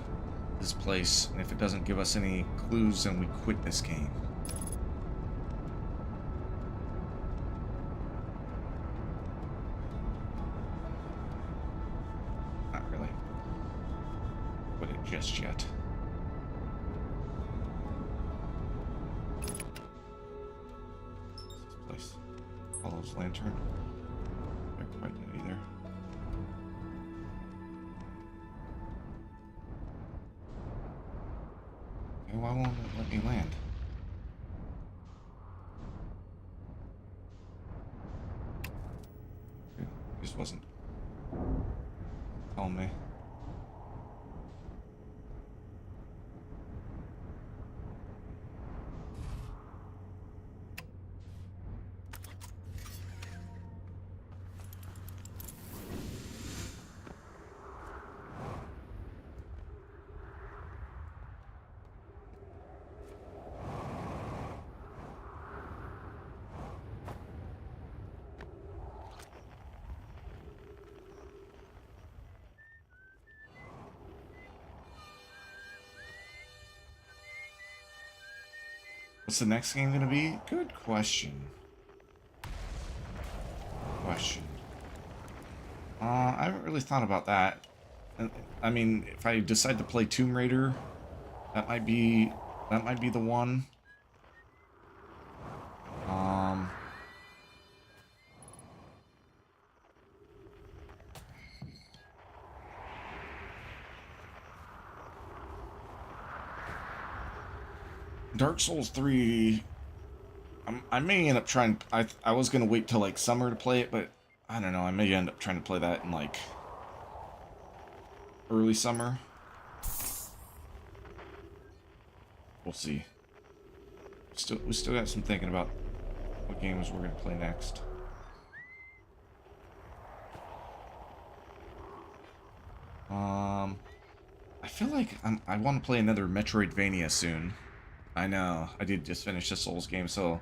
this place, and if it doesn't give us any clues, then we quit this game. Not really. Quit it just yet. This place. Hollow's Lantern. They're quite dead either. Okay, why won't it let me land? It just wasn't telling me. What's the next game gonna be? Good question. I haven't really thought about that. I mean, if I decide to play Tomb Raider, that might be the one. Dark Souls 3, I may end up trying... I was going to wait till, like, summer to play it, but I don't know. I may end up trying to play that in, like, early summer. We'll see. We still got some thinking about what games we're going to play next. I feel like I want to play another Metroidvania soon. I know, I did just finish the Souls game, so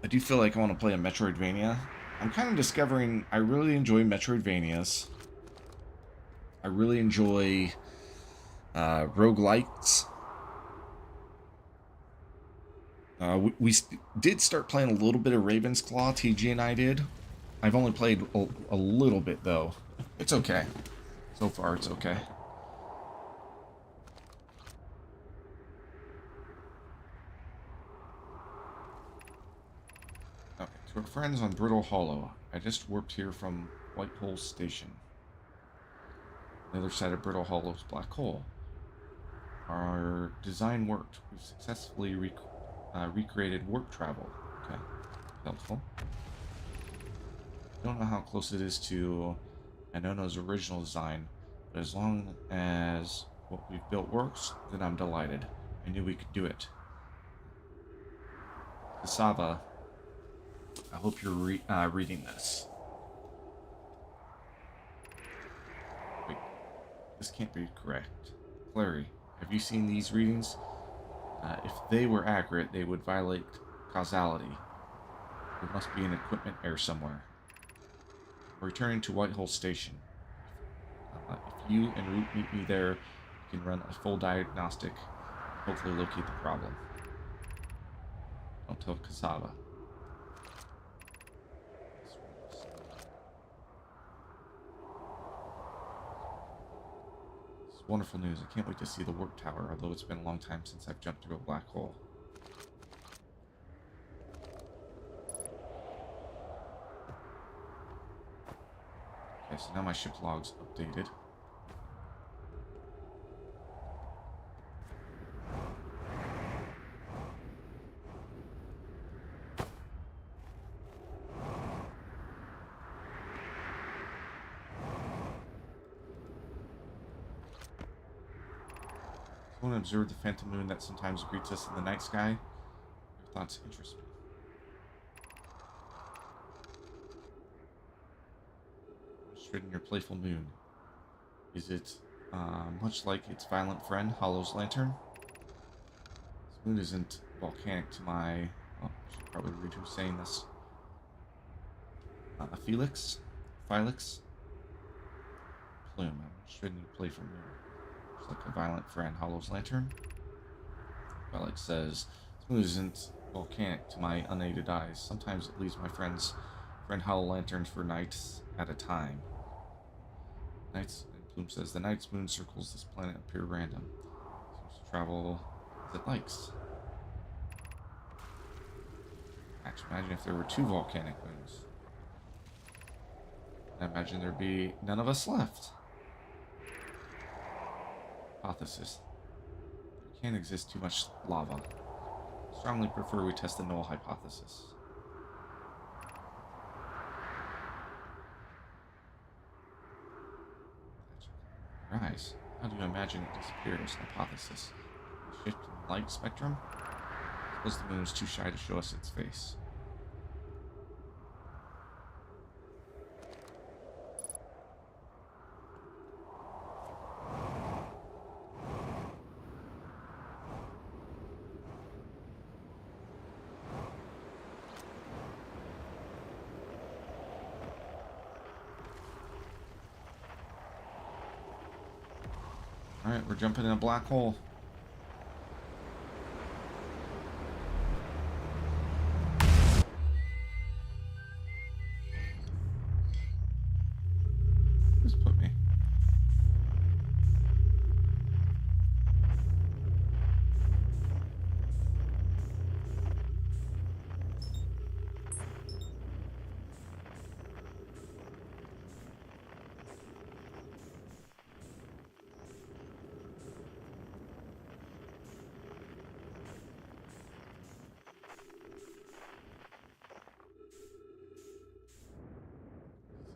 I do feel like I want to play a Metroidvania. I'm kind of discovering I really enjoy Metroidvanias. I really enjoy roguelites. We did start playing a little bit of Raven's Claw, TG and I did. I've only played a little bit, though. It's okay. So far, it's okay. Okay, to our friends on Brittle Hollow. I just warped here from Whitehole Station. The other side of Brittle Hollow's black hole. Our design worked. We've successfully recreated warp travel. Okay, helpful. Don't know how close it is to Anono's original design, but as long as what we've built works, then I'm delighted. I knew we could do it. Cassava, I hope you're reading this. Wait, this can't be correct. Clary, have you seen these readings? If they were accurate, they would violate causality. There must be an equipment error somewhere. We're returning to Whitehole Station. If you and Root meet me there, you can run a full diagnostic, hopefully locate the problem. Don't tell Cassava. wonderful news. I can't wait to see the warp tower, although it's been a long time since I've jumped through a black hole. Okay, so now my ship log's updated. Someone observed the phantom moon that sometimes greets us in the night sky. Your thoughts interest me. Interested in your playful moon. Is it much like its violent friend, Hollow's lantern? This moon isn't volcanic to my... Oh, I should probably read who's saying this. Felix? Felix? Plume. I'm interested in your playful moon. It's like a violent friend, Hollow's lantern. Felix says, this moon isn't volcanic to my unaided eyes. Sometimes it leaves my friend Hollow lanterns for nights at a time. Nights, and Plume says, the night's moon circles this planet appear random. Seems to travel as it likes. Actually, imagine if there were 2 volcanic moons. I imagine there'd be none of us left. Hypothesis. There can't exist too much lava. Strongly prefer we test the null hypothesis. Rise. How do you imagine it disappears? Hypothesis. A shift in the light spectrum? Suppose the moon is too shy to show us its face. Alright, we're jumping in a black hole. Just put me.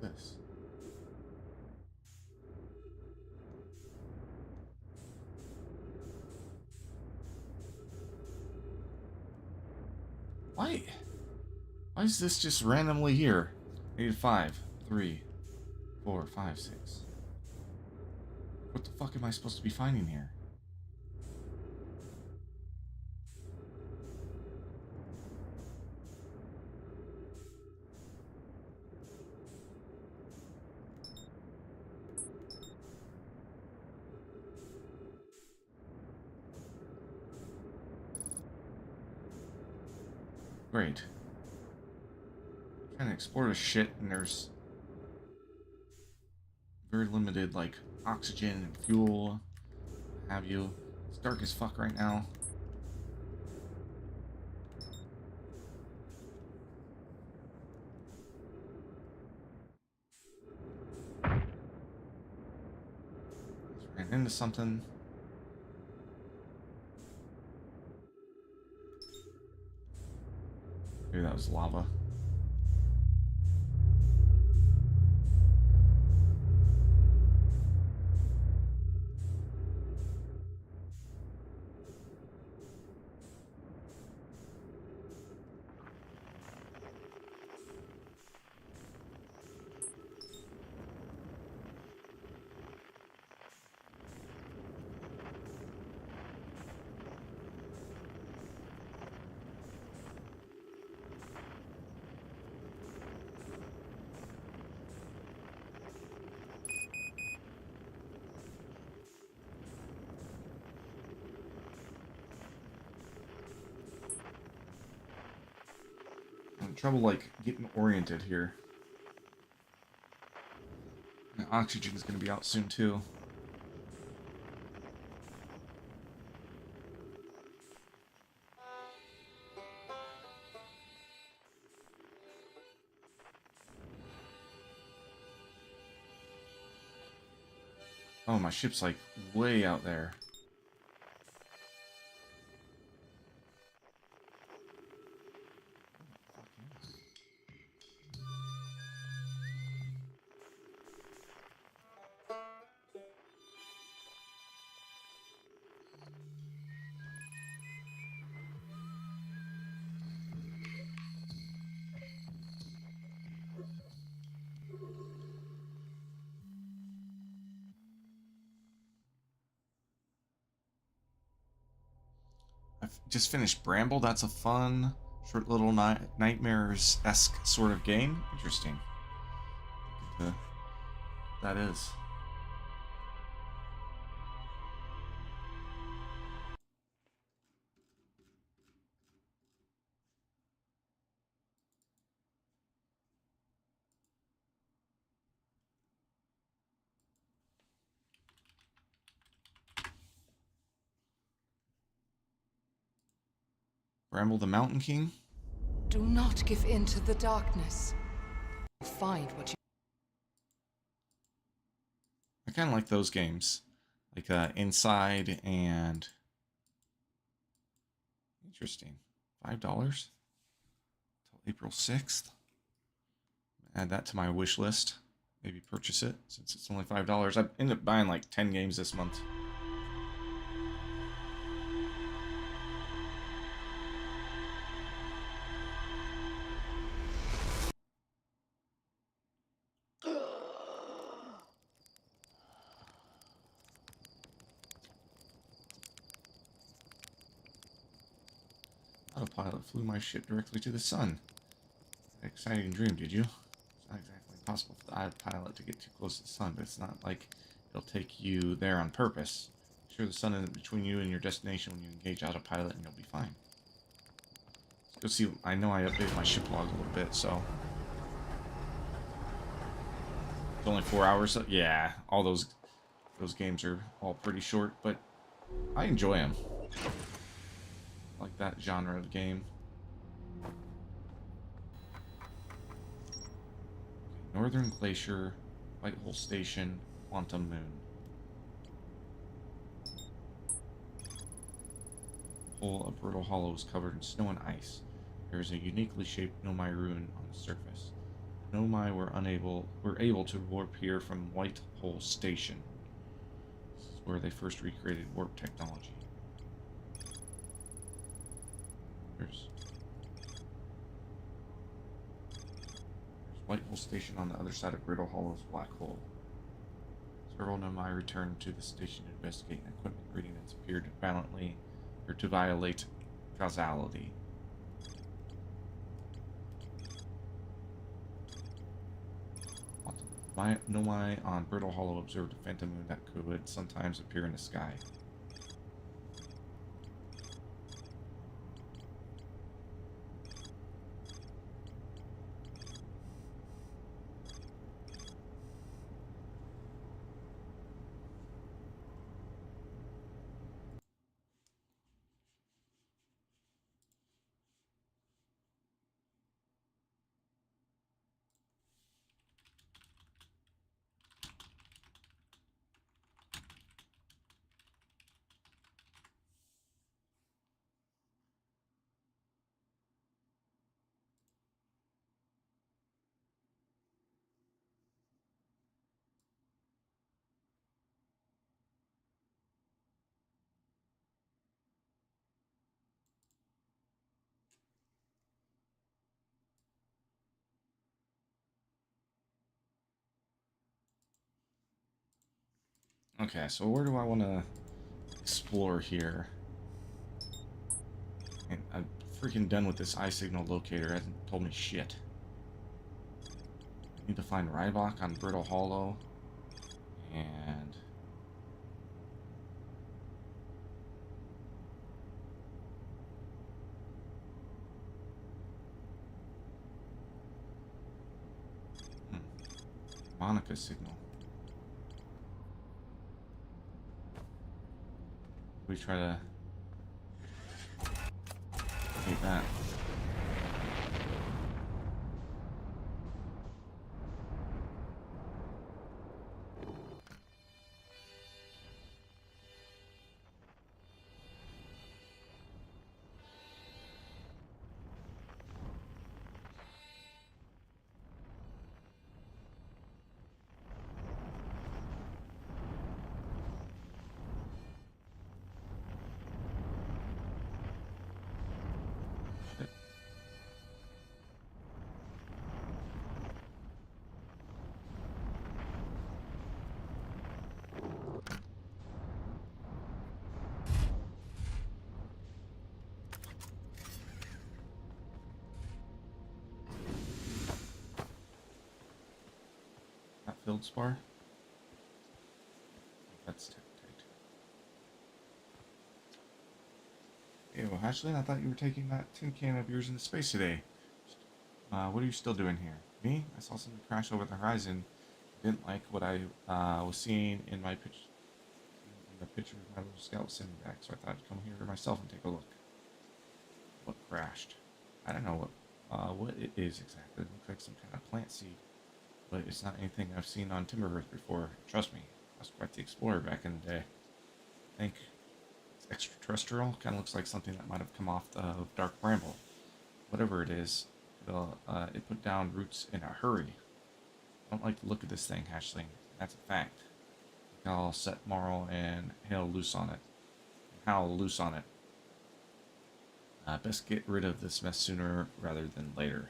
This. Why? Why is this just randomly here? I need 5, 3, 4, 5, 6. What the fuck am I supposed to be finding here? Great. I'm trying to explore this shit and there's very limited, like, oxygen and fuel, what have you. It's dark as fuck right now. Just ran into something. Maybe that was lava. I'm having trouble, like, getting oriented here. My oxygen is going to be out soon, too. Oh, my ship's like way out there. I've just finished Bramble. That's a fun, short little Nightmares-esque sort of game. Interesting. That is. Bramble the Mountain King? Do not give in to the darkness. Find what you... I kind of like those games. Like Inside and... Interesting. $5 until April 6th. Add that to my wish list. Maybe purchase it since it's only $5. I ended up buying like 10 games this month. Autopilot flew my ship directly to the sun. Exciting dream, did you? It's not exactly possible for the autopilot to get too close to the sun, but it's not like it'll take you there on purpose. Sure, the sun is between you and your destination when you engage autopilot, and you'll be fine. Let's go see. I know I updated my ship log a little bit, so it's only 4 hours. Yeah, all those games are all pretty short, but I enjoy them. I like that genre of game. Northern Glacier, Whitehole Station, Quantum Moon. The whole of Brittle Hollow is covered in snow and ice. There is a uniquely shaped Nomai ruin on the surface. The Nomai were able to warp here from Whitehole Station. This is where they first recreated warp technology. There's Whitehole Station on the other side of Brittle Hollow's black hole. Several Nomai returned to the station to investigate, and equipment readings appeared violently or to violate causality. Nomai on Brittle Hollow observed a phantom moon that could sometimes appear in the sky. Okay, so where do I want to explore here? And I'm freaking done with this eye signal locator. It hasn't told me shit. I need to find Rybok on Brittle Hollow. And... Monica signal. We try to get that. Feldspar. That's tight. Hey, well, Ashley, I thought you were taking that tin can of yours into space today. What are you still doing here? Me? I saw something crash over the horizon. Didn't like what I was seeing in my picture. In the picture of my little scout sitting back, so I thought I'd come here myself and take a look. What crashed? I don't know what it is exactly. It looks like some kind of plant seed, but it's not anything I've seen on Timberhearth before. Trust me, I was quite the explorer back in the day. I think it's extraterrestrial. Kind of looks like something that might have come off of Dark Bramble. Whatever it is, it put down roots in a hurry. I don't like the look of this thing, Hatchling. That's a fact. I'll set Marl and Hail loose on it. Howl loose on it. Best get rid of this mess sooner rather than later.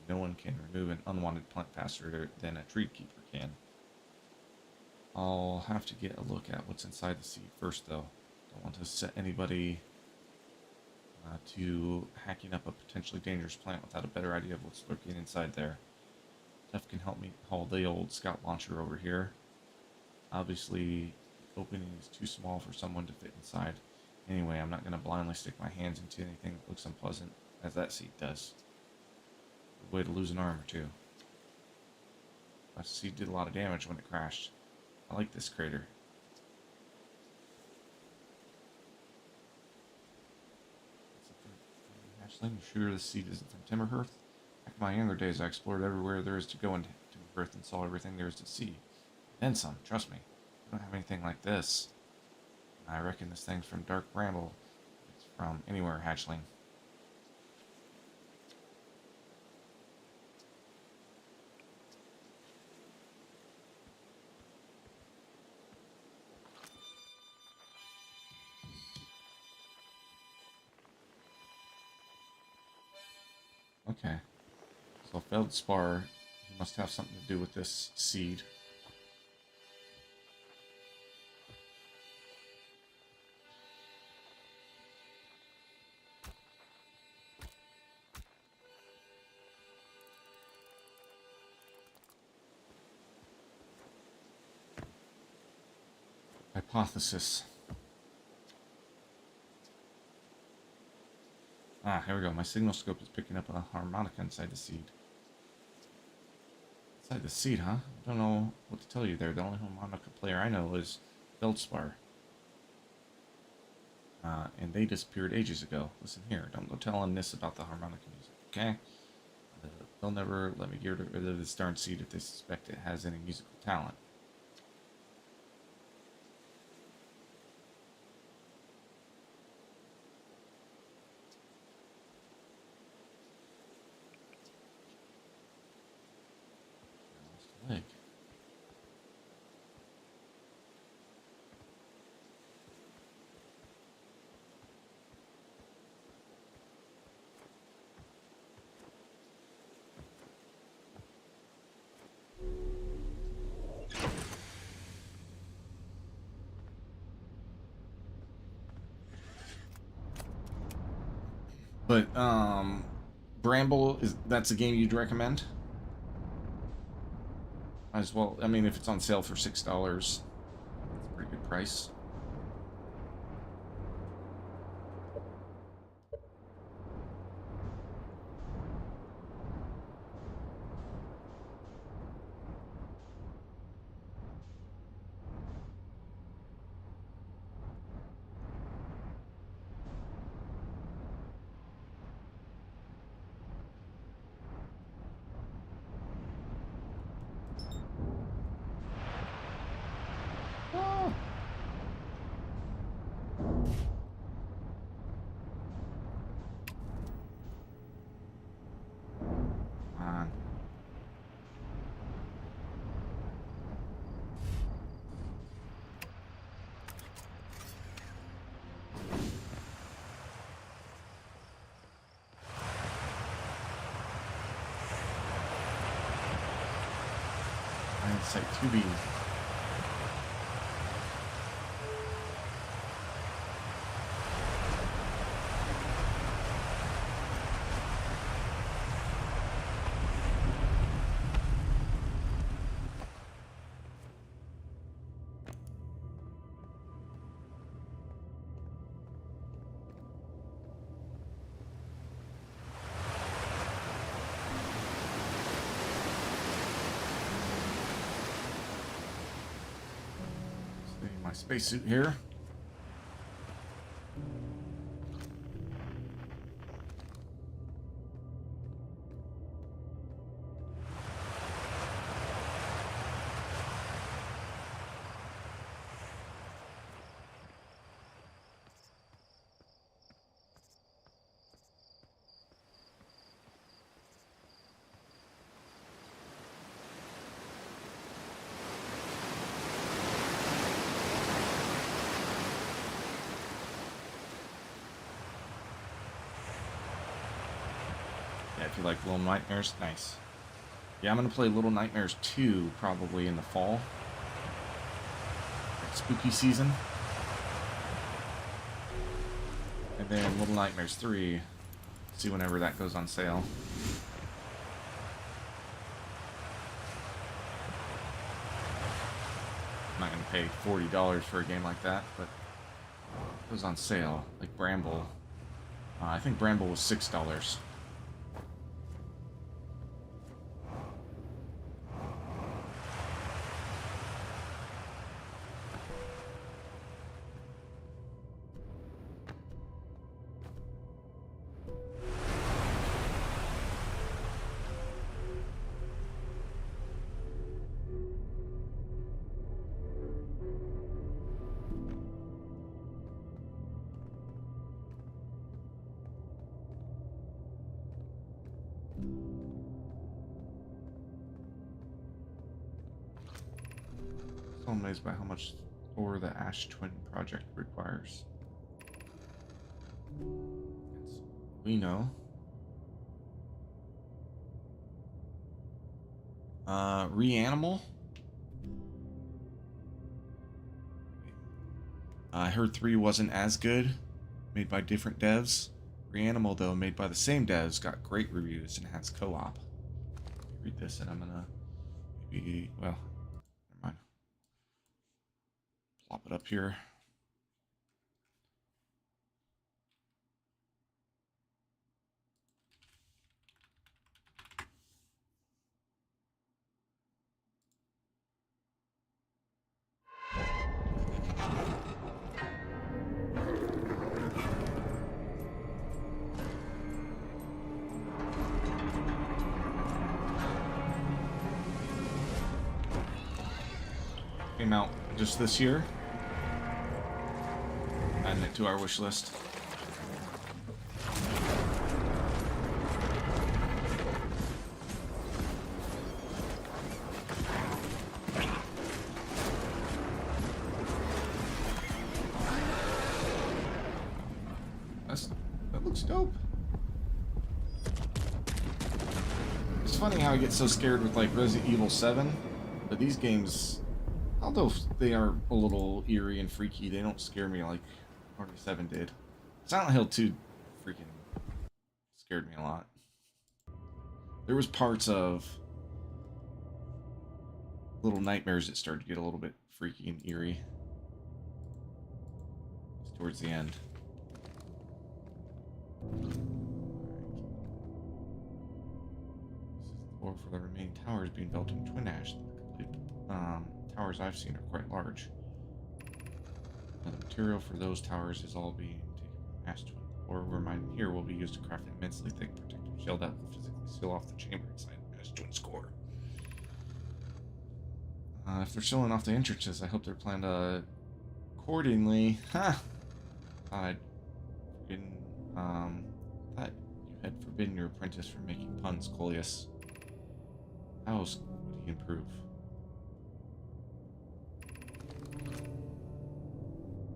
No one can remove an unwanted plant faster than a tree keeper can. I'll have to get a look at what's inside the seed first, though. Don't want to set anybody to hacking up a potentially dangerous plant without a better idea of what's lurking inside there. Tuff can help me haul the old scout launcher over here. Obviously, the opening is too small for someone to fit inside. Anyway, I'm not going to blindly stick my hands into anything that looks unpleasant, as that seed does. Good way to lose an arm or two. That seed did a lot of damage when it crashed. I like this crater. Ashlyn, you sure this seed isn't from Timberhearth? Back in my younger days, I explored everywhere there is to go in Timberhearth and saw everything there is to see. Then some, trust me. I don't have anything like this. I reckon this thing's from Dark Bramble. It's from anywhere, Hatchling. Okay. So Feldspar must have something to do with this seed. Hypothesis. Ah, here we go. My signal scope is picking up a harmonica inside the seed. Inside the seed, huh? I don't know what to tell you there. The only harmonica player I know is Feldspar. And they disappeared ages ago. Listen here, don't go telling this about the harmonica music, okay? They'll never let me get rid of this darn seed if they suspect it has any musical talent. Leg. But Bramble that's a game you'd recommend? Might as well. I mean, if it's on sale for $6, that's a pretty good price. Oh. Come on. Hindsight 2B. my spacesuit here. Yeah, if you like Little Nightmares, nice. Yeah, I'm gonna play Little Nightmares 2 probably in the fall. Like spooky season. And then Little Nightmares 3, see whenever that goes on sale. I'm not gonna pay $40 for a game like that, but it was on sale. Like Bramble. I think Bramble was $6. So amazed by how much ore the Ash Twin project requires. We know. Reanimal. I heard 3 wasn't as good, made by different devs. Reanimal, though, made by the same devs, got great reviews and has co-op. Read this, and I'm gonna maybe, well, never mind. Plop it up here. Came out just this year. Adding it to our wish list. That looks dope. It's funny how I get so scared with like Resident Evil 7, but these games, although they are a little eerie and freaky, they don't scare me like Party 7 did. Silent Hill 2 freaking scared me a lot. There was parts of Little Nightmares that started to get a little bit freaky and eerie towards the end. Or for the remaining towers being built in Twin Ash. The complete towers I've seen are quite large. Now, the material for those towers is all being taken from Ash Twin. Or where mine here will be used to craft an immensely thick protective shell that will physically seal off the chamber inside Ash Twin's core. If they're sealing off the entrances, I hope they're planned accordingly. Ha! Thought you had forbidden your apprentice from making puns, Coleus. How else would he improve?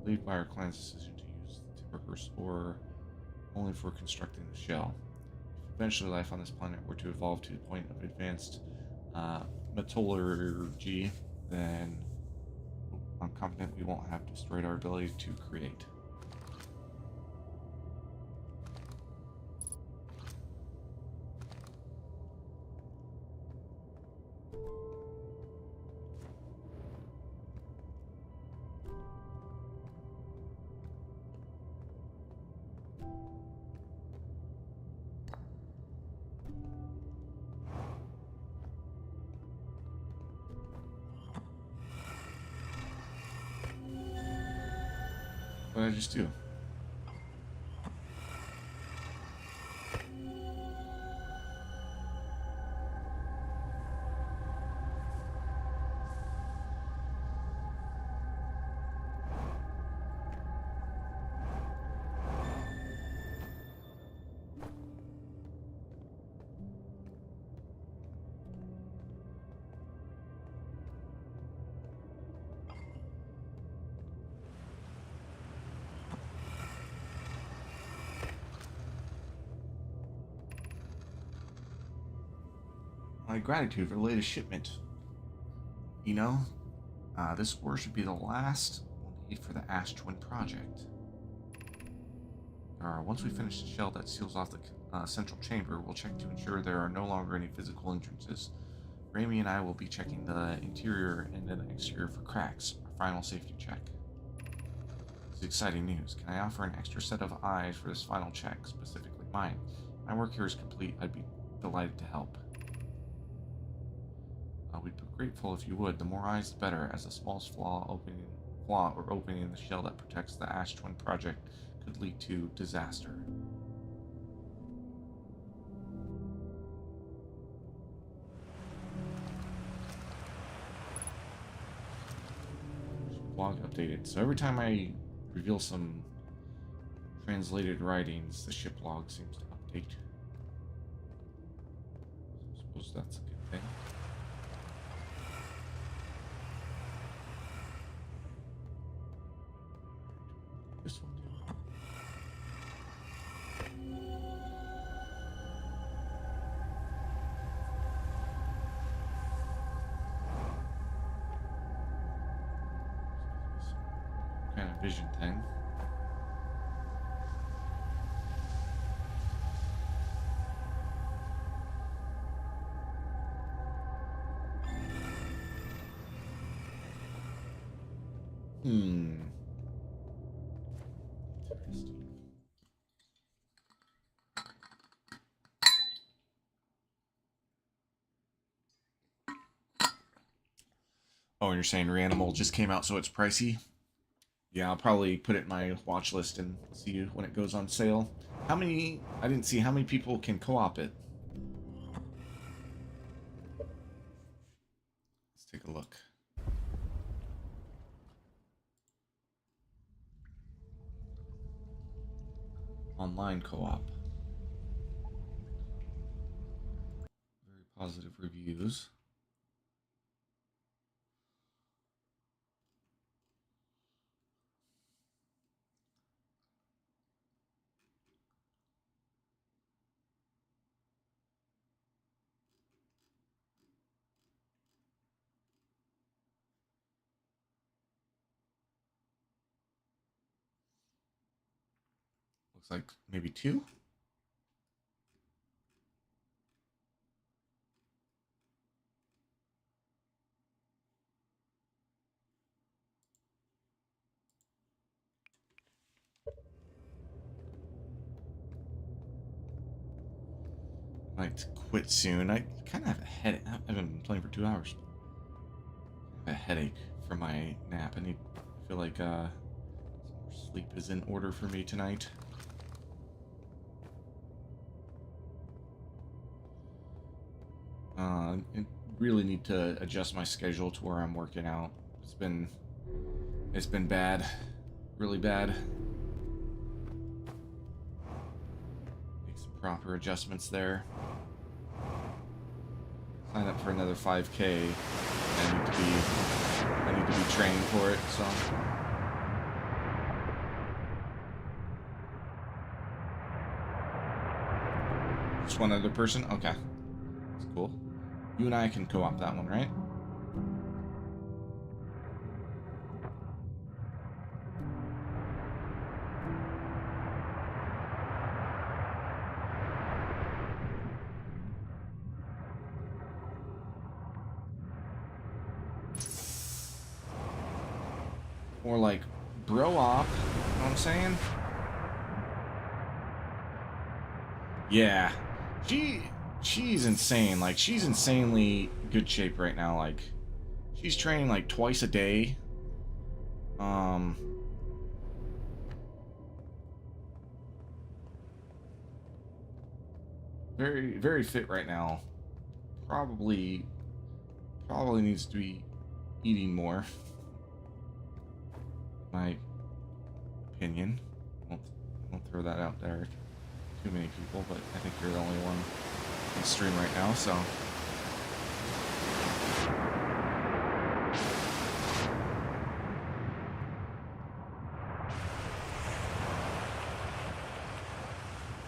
Believed by our clan's decision to use the Timberhurst ore only for constructing the shell. If eventually life on this planet were to evolve to the point of advanced metallurgy, then I'm confident we won't have destroyed our ability to create. did I just do? My gratitude for the latest shipment. You know, this ore should be the last we'll need for the Ash Twin project. Once we finish the shell that seals off the central chamber, we'll check to ensure there are no longer any physical entrances. Raimi and I will be checking the interior and then the exterior for cracks, our final safety check. This is exciting news. Can I offer an extra set of eyes for this final check, specifically mine? My work here is complete. I'd be delighted to help. We'd be grateful if you would. The more eyes, the better, as the smallest flaw or opening in the shell that protects the Ash Twin project could lead to disaster. Log updated. So every time I reveal some translated writings, the ship log seems to update. I suppose that's a good thing. This one too. Kind of vision thing. Interesting. Oh, and you're saying Reanimal just came out, so it's pricey? Yeah, I'll probably put it in my watch list and see when it goes on sale. How many... I didn't see how many people can co-op it. Let's take a look. Online co-op. Very positive reviews. Looks like maybe 2. Might quit soon. I kind of have a headache. I've been playing for 2 hours. I have a headache from my nap. I feel like some more sleep is in order for me tonight. I really need to adjust my schedule to where I'm working out. It's been bad, really bad. Make some proper adjustments there. Sign up for another 5K. I need to be trained for it. So. Just one other person? Okay. That's cool. You and I can co-op that one, right? Or like bro-op, you know what I'm saying? Yeah. She's insane. Like, she's insanely good shape right now. Like, she's training like twice a day. very, very fit right now. Probably needs to be eating more. My opinion. Won't throw that out there to too many people, but I think you're the only one on stream right now, so.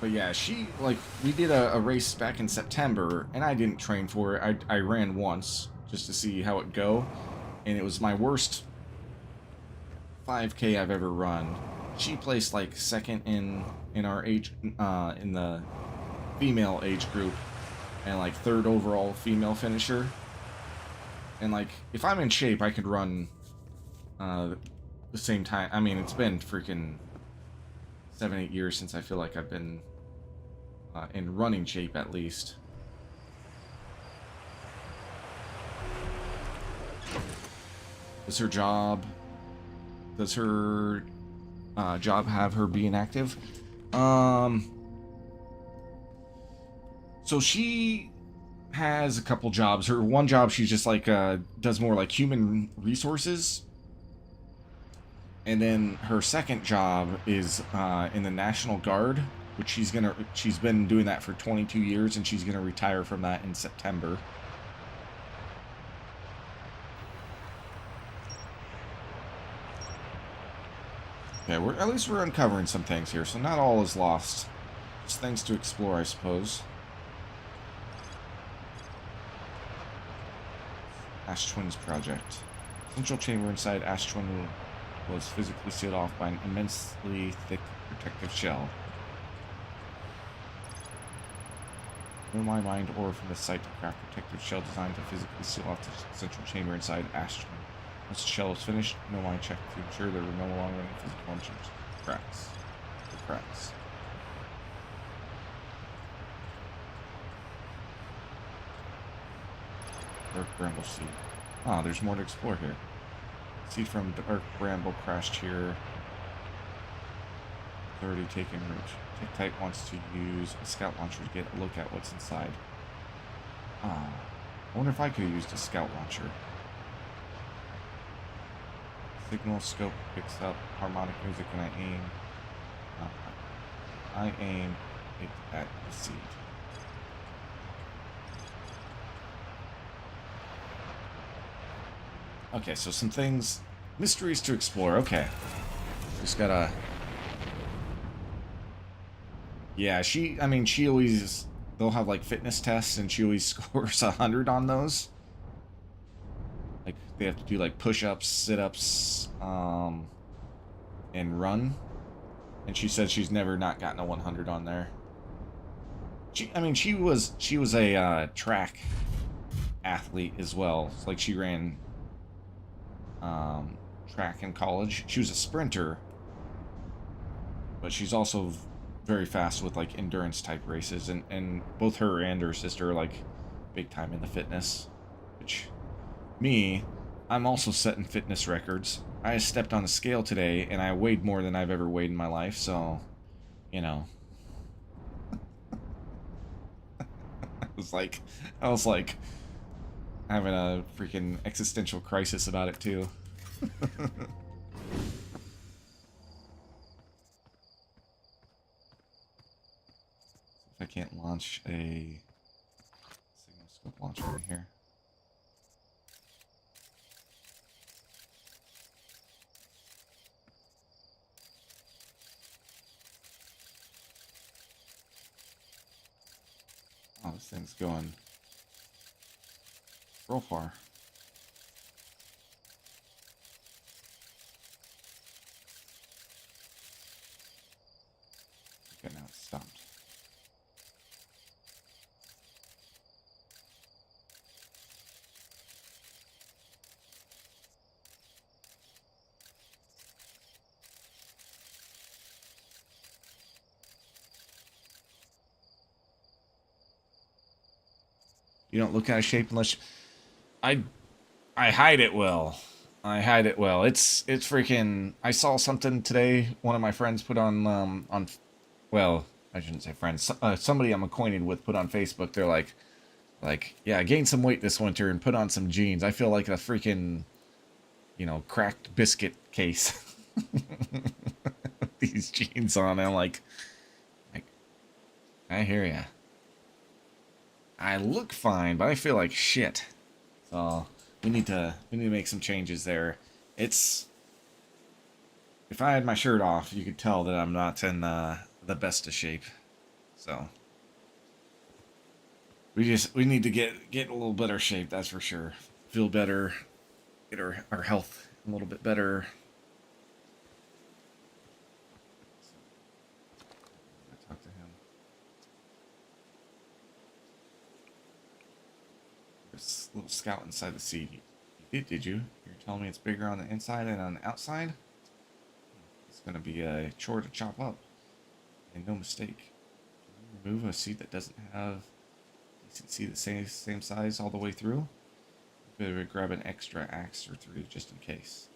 But yeah, we did a race back in September, and I didn't train for it. I ran once just to see how it go, and it was my worst 5K I've ever run. She placed like second in our age, in the female age group, and like third overall female finisher. And like, if I'm in shape, I could run the same time. I mean, it's been freaking 7-8 years since I feel like I've been in running shape, at least. Does her job have her being active? So she has a couple jobs. Her one job, she's just like does more like human resources. And then her second job is in the National Guard, which she's been doing that for 22 years, and she's gonna retire from that in September. Okay, at least we're uncovering some things here, so not all is lost. Just things to explore, I suppose. Ash Twins Project. Central chamber inside Ash Twin was physically sealed off by an immensely thick protective shell. Blew my mind ore from the site to craft protective shell designed to physically seal off the central chamber inside Ash Twin. Once the shell was finished, no mind checked to ensure there were no longer any physical injuries. Cracks. The cracks. Dark Bramble Seed. Ah, there's more to explore here. Seed from Dark Bramble crashed here. It's already taken root. Tick-Tight wants to use a scout launcher to get a look at what's inside. Ah, I wonder if I could have used a scout launcher. Signal scope picks up harmonic music when I aim. I aim it at the seed. Okay, so some things, mysteries to explore. Okay, just gotta. Yeah, she always, they'll have like fitness tests, and she always scores 100 on those. Like, they have to do like push-ups, sit-ups, and run. And she said she's never not gotten a 100 on there. She was a track athlete as well. It's like she ran track in college. She was a sprinter, but she's also very fast with like endurance type races, and both her and her sister are like big time in the fitness, which I'm also setting fitness records. I stepped on a scale today and I weighed more than I've ever weighed in my life, so you know. I was like having a freaking existential crisis about it too. If I can't launch a signal scope launcher in here. Oh, this thing's going real far. Okay, now it's stopped. You don't look out of shape unless I hide it well. I hide it well. It's freaking. I saw something today. One of my friends put on well, I shouldn't say friends. Somebody I'm acquainted with put on Facebook. They're like, yeah, I gained some weight this winter and put on some jeans. I feel like a freaking, cracked biscuit case. These jeans on. I'm like, I hear ya. I look fine, but I feel like shit. So we need to make some changes there. It's, if I had my shirt off, you could tell that I'm not in the best of shape. So we need to get a little better shape, that's for sure. Feel better, get our health a little bit better. I talk to him. This little scout inside the seed. You did you? You're telling me it's bigger on the inside and on the outside? It's gonna be a chore to chop up. And no mistake. Can you remove a seed that doesn't have decent seed the same size all the way through? Better grab an extra axe or 3 just in case.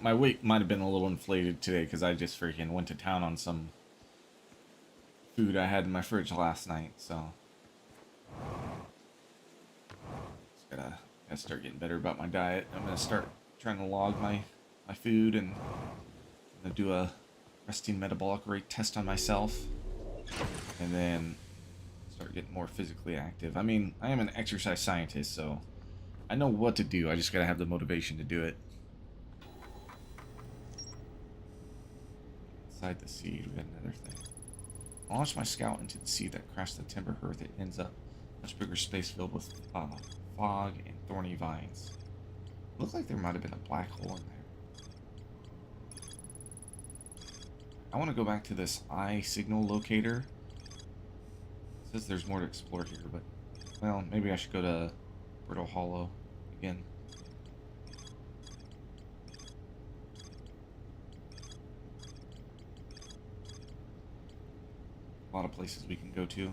My weight might have been a little inflated today because I just freaking went to town on some food I had in my fridge last night, so just gotta start getting better about my diet. I'm gonna start trying to log my food, and I'm gonna do a resting metabolic rate test on myself, and then start getting more physically active. I mean, I am an exercise scientist, so I know what to do. I just gotta have the motivation to do it. Inside the seed, we got another thing. I launched my scout into the seed that crashed the timber hearth. It ends up much bigger space filled with fog and thorny vines. It looked like there might have been a black hole in there. I want to go back to this eye signal locator. It says there's more to explore here, but, well, maybe I should go to Brittle Hollow again. A lot of places we can go to.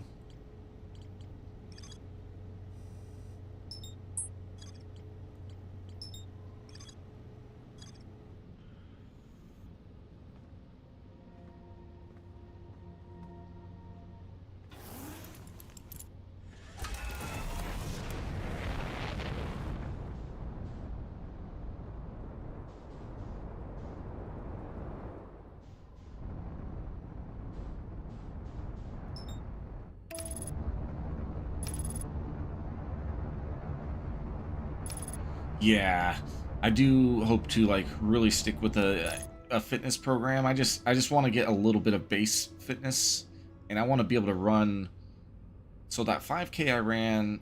Yeah, I do hope to like really stick with a fitness program. I just want to get a little bit of base fitness, and I want to be able to run. So that 5K I ran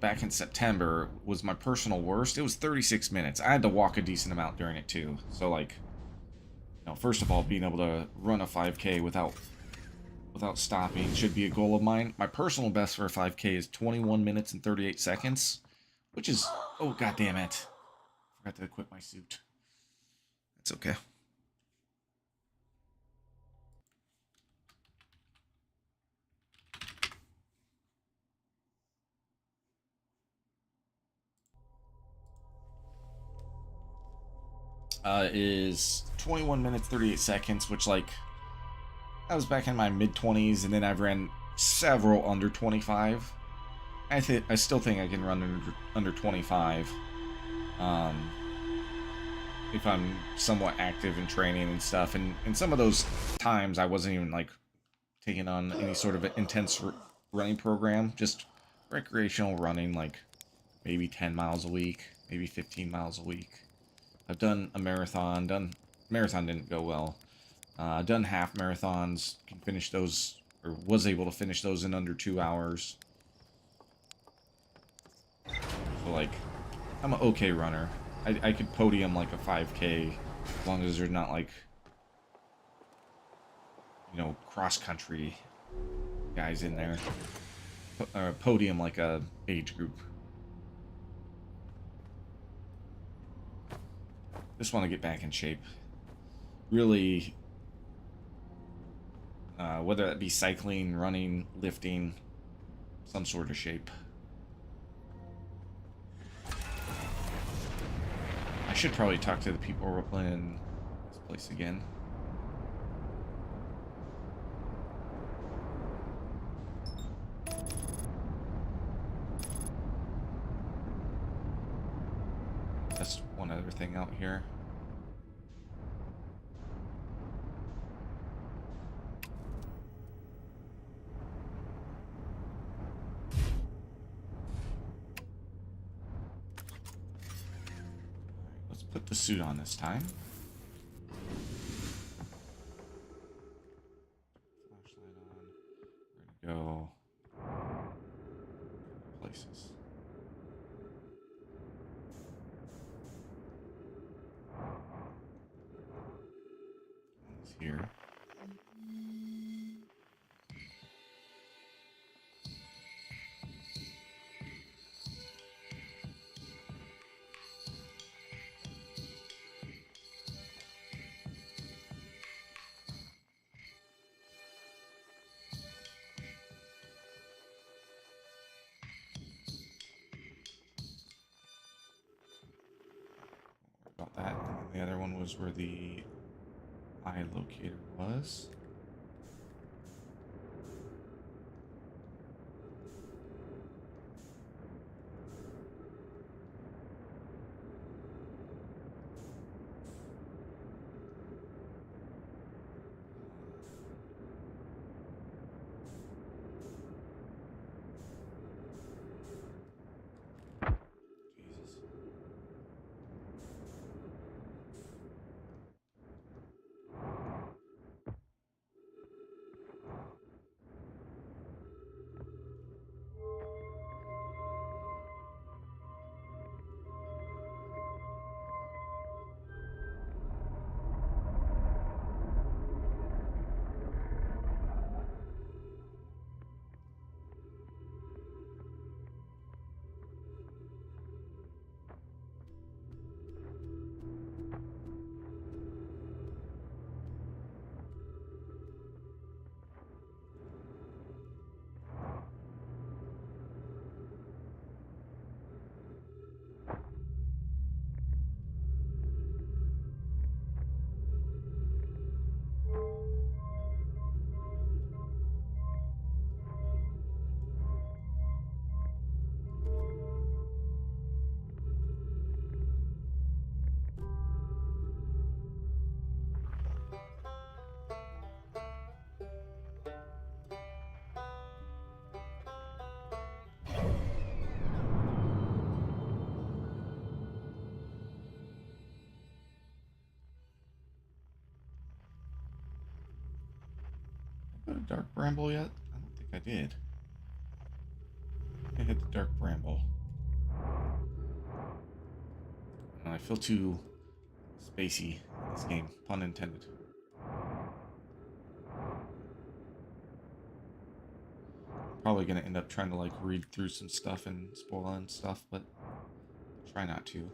back in September was my personal worst. It was 36 minutes. I had to walk a decent amount during it too. So like, first of all, being able to run a 5K without stopping should be a goal of mine. My personal best for a 5K is 21 minutes and 38 seconds. Which is, oh, god damn it. Forgot to equip my suit. That's okay. Is 21 minutes, 38 seconds, which, like, I was back in my mid-20s, and then I've ran several under 25. I still think I can run under 25. If I'm somewhat active in training and stuff. And some of those times I wasn't even like taking on any sort of intense running program, just recreational running, like maybe 10 miles a week, maybe 15 miles a week. I've done a marathon. Marathon didn't go well. Done half marathons, can finish those, or was able to finish those in under 2 hours. So like, I'm an okay runner. I could podium like a 5K as long as there's not like, you know, cross-country guys in there. Or podium like a age group. Just want to get back in shape. Really, whether that be cycling, running, lifting, some sort of shape. I should probably talk to the people in this place again. That's one other thing out here. Let's put the suit on this time. Flashlight on. We're gonna go places. One's here. About that. And the other one was where the eye locator was. Jesus. Go to Dark Bramble yet? I don't think I did. I hit the Dark Bramble. I feel too spacey in this game, pun intended. Probably gonna end up trying to like read through some stuff and spoil and stuff, but try not to.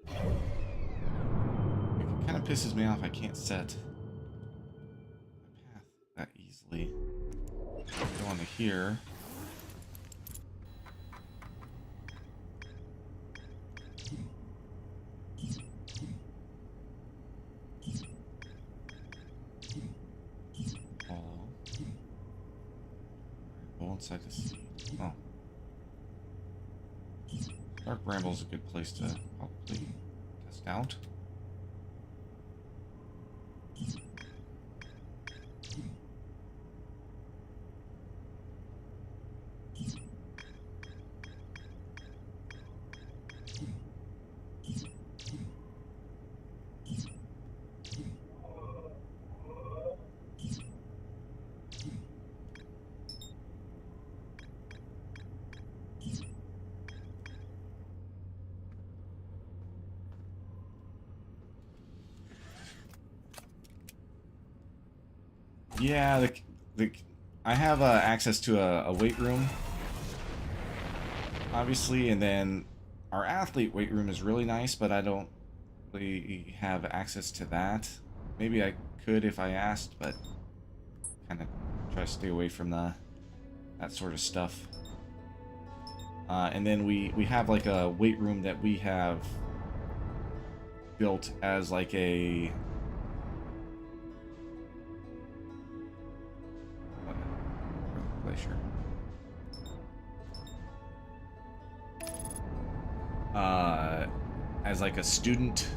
It kind of pisses me off I can't set my path that easily. Go on to here. outside to see. Oh. Dark Bramble's a good place to probably test out. Yeah, I have access to a weight room, obviously, and then our athlete weight room is really nice, but I don't really have access to that. Maybe I could if I asked, but kind of try to stay away from that sort of stuff. And then we have like a weight room that we have built as like a glacier. As like a student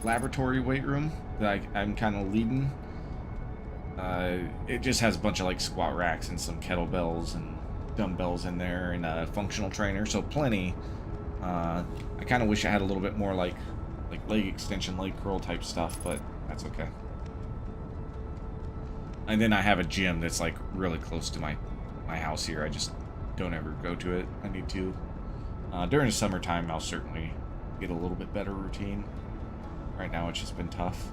laboratory weight room that I'm kind of leading. It just has a bunch of like squat racks and some kettlebells and dumbbells in there and a functional trainer, so plenty. I kind of wish I had a little bit more like leg extension, leg curl type stuff, but that's okay. And then I have a gym that's like really close to my house here. I just don't ever go to it. I need to. During the summertime, I'll certainly get a little bit better routine. Right now, it's just been tough.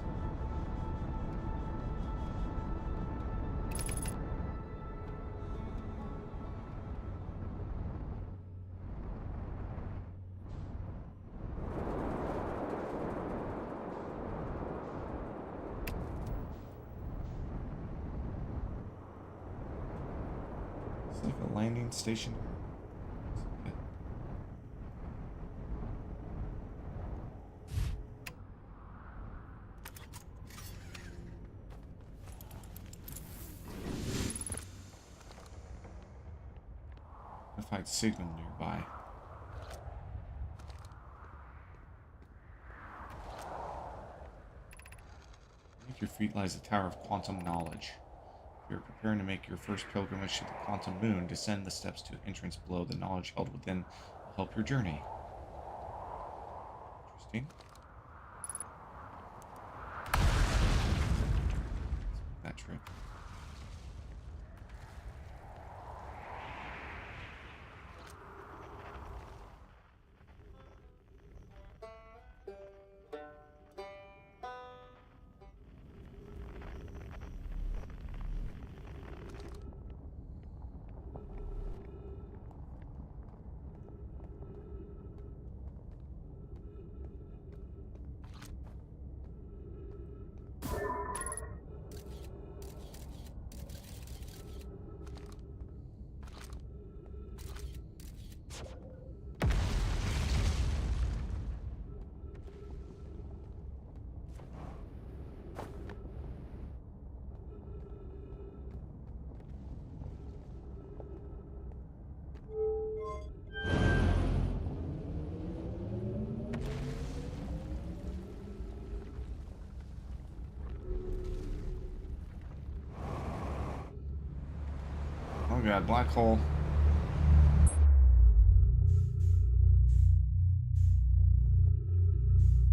It's like a landing station. Notified signal nearby. Beneath your feet lies the Tower of Quantum Knowledge. If you're preparing to make your first pilgrimage to the Quantum Moon, descend the steps to entrance below. The knowledge held within will help your journey. Interesting. That trip. Oh god, black hole.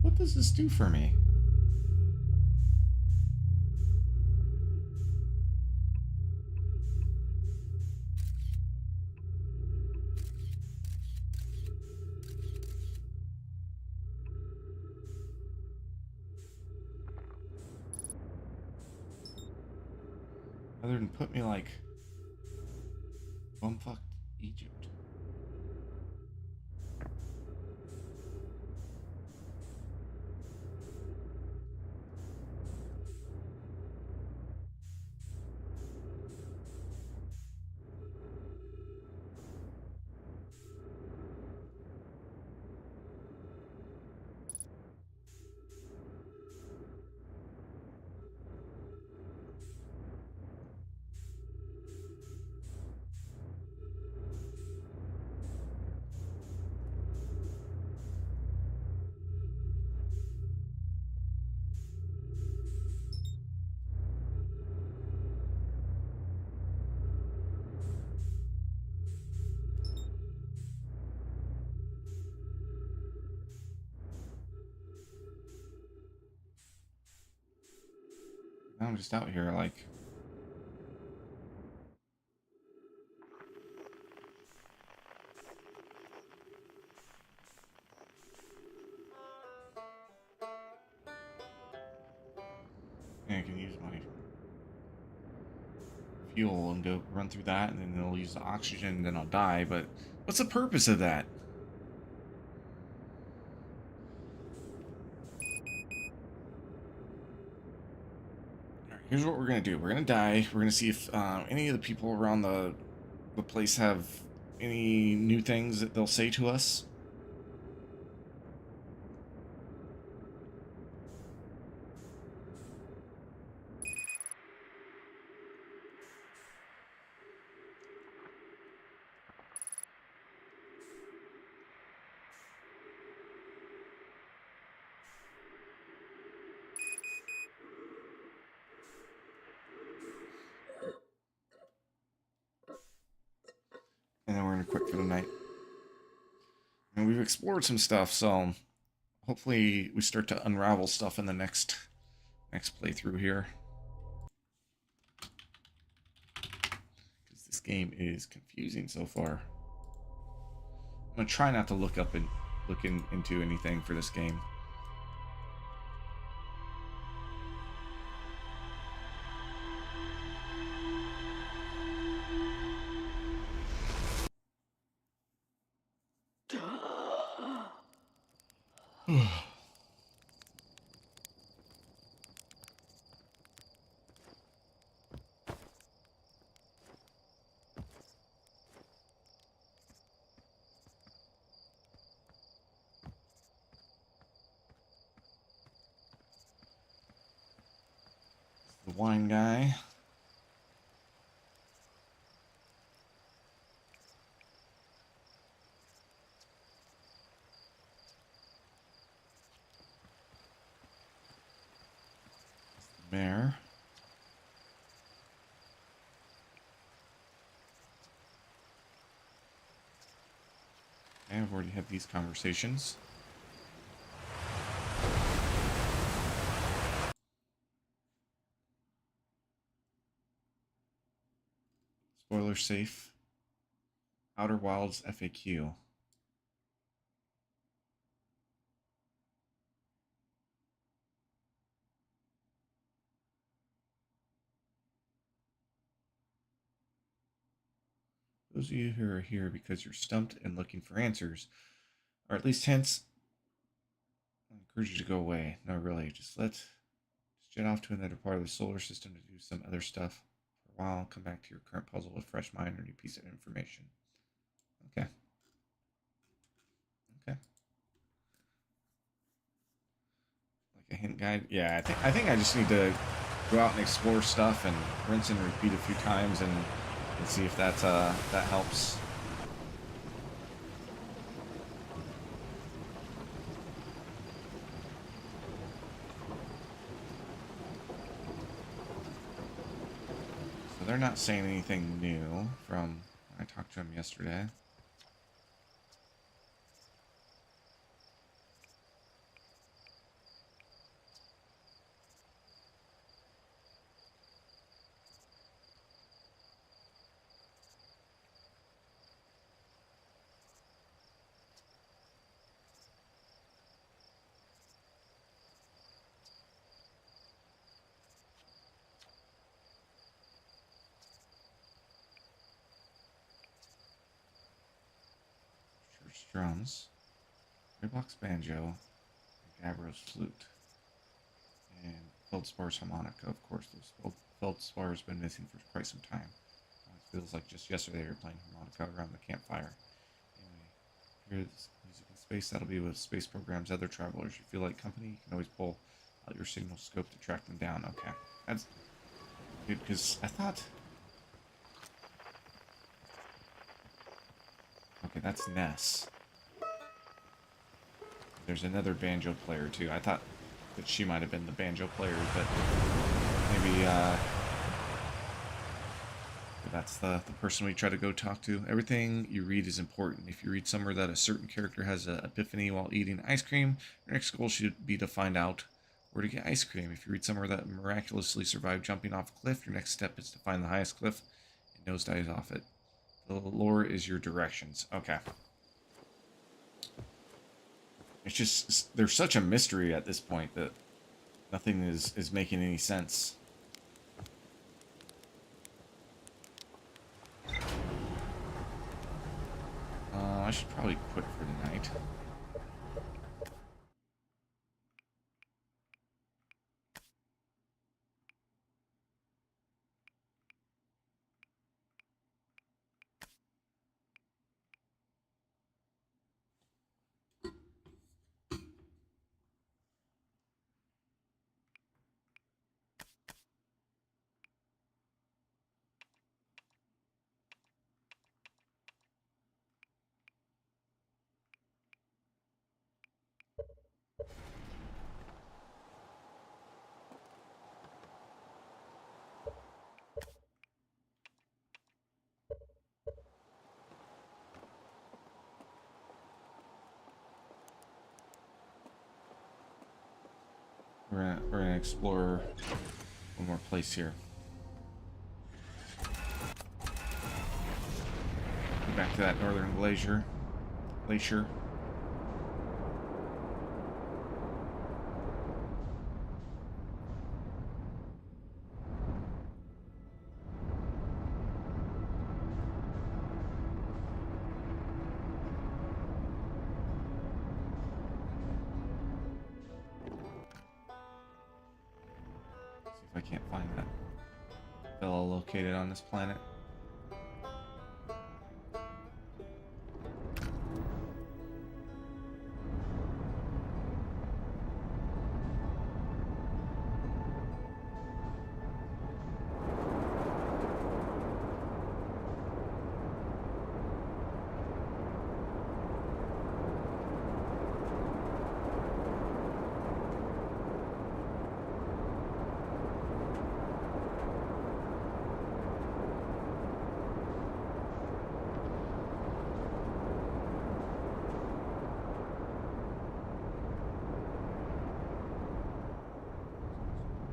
What does this do for me? Other than put me like bumfucked Egypt. I'm just out here like... I can use my fuel and go run through that, and then it'll use the oxygen, and then I'll die. But what's the purpose of that? Alright, here's what we're gonna do. We're gonna die. We're gonna see if any of the people around the place have any new things that they'll say to us. And then we're gonna quit for the night. And we've explored some stuff, so hopefully we start to unravel stuff in the next playthrough here. Because this game is confusing so far. I'm gonna try not to look up and into anything for this game. The wine guy. The mayor. Okay, I've already had these conversations. Spoiler safe. Outer Wilds FAQ. Those of you who are here because you're stumped and looking for answers, or at least hints, I encourage you to go away. No, really, just jet off to another part of the solar system to do some other stuff for a while. Come back to your current puzzle with fresh mind or new piece of information. Okay. Okay. Like a hint guide. Yeah, I think I just need to go out and explore stuff and rinse and repeat a few times and see if that helps. So they're not saying anything new from when I talked to them yesterday. Church drums, Raybox banjo, Gabro's flute, and Feldspar's harmonica. Of course, those Feldspar has been missing for quite some time. It feels like just yesterday we were playing harmonica around the campfire. Anyway, hear this music in space. That'll be with space programs. Other travelers, you feel like company, you can always pull out your signal scope to track them down. Okay, that's good because I thought. Okay, that's Ness. There's another banjo player too. I thought that she might have been the banjo player, but maybe that's the person we try to go talk to. Everything you read is important. If you read somewhere that a certain character has an epiphany while eating ice cream, your next goal should be to find out Where to get ice cream. If you read somewhere that miraculously survived jumping off a cliff, your next step is to find the highest cliff and nosedive off it. The lore is your directions. Okay. It's just, there's such a mystery at this point that nothing is making any sense. I should probably quit for the night. We're gonna explore one more place here. Go back to that northern glacier. See if I can't find that fellow located on this planet.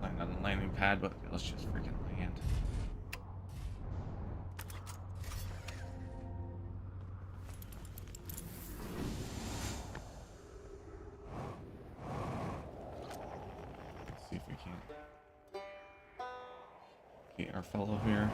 Land on the landing pad, but let's just freaking land. Let's see if we can get our fellow here.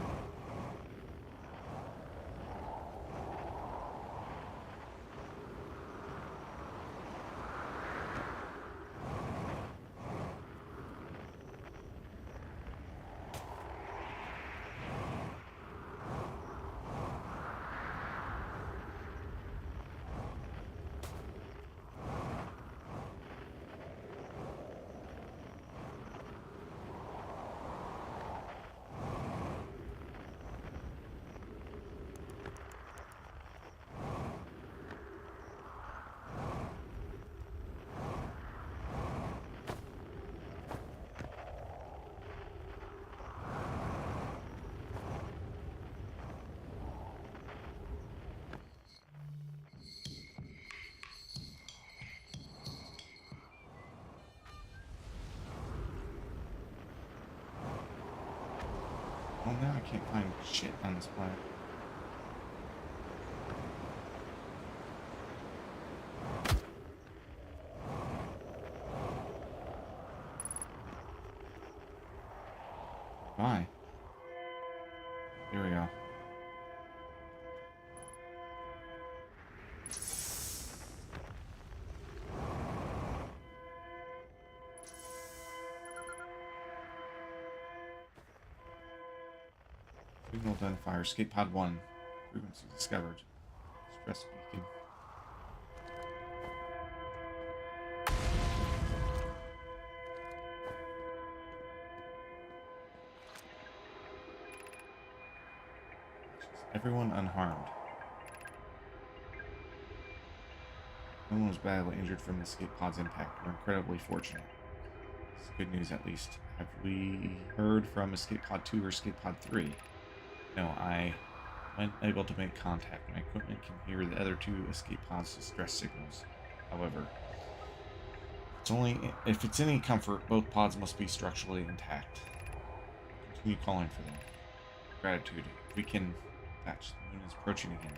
Well, now I can't find shit on this planet. Why? Here we go. Signal identifier, escape pod 1. Frequency discovered. Stress beacon. Everyone unharmed. No one was badly injured from the escape pod's impact. We're incredibly fortunate. It's good news, at least. Have we heard from escape pod 2 or escape pod 3? No, I am unable to make contact. My equipment can hear the other two escape pods' distress signals. However, It's only if it's any comfort, both pods must be structurally intact. Continue calling for them. Gratitude. If we can catch, the moon is approaching again.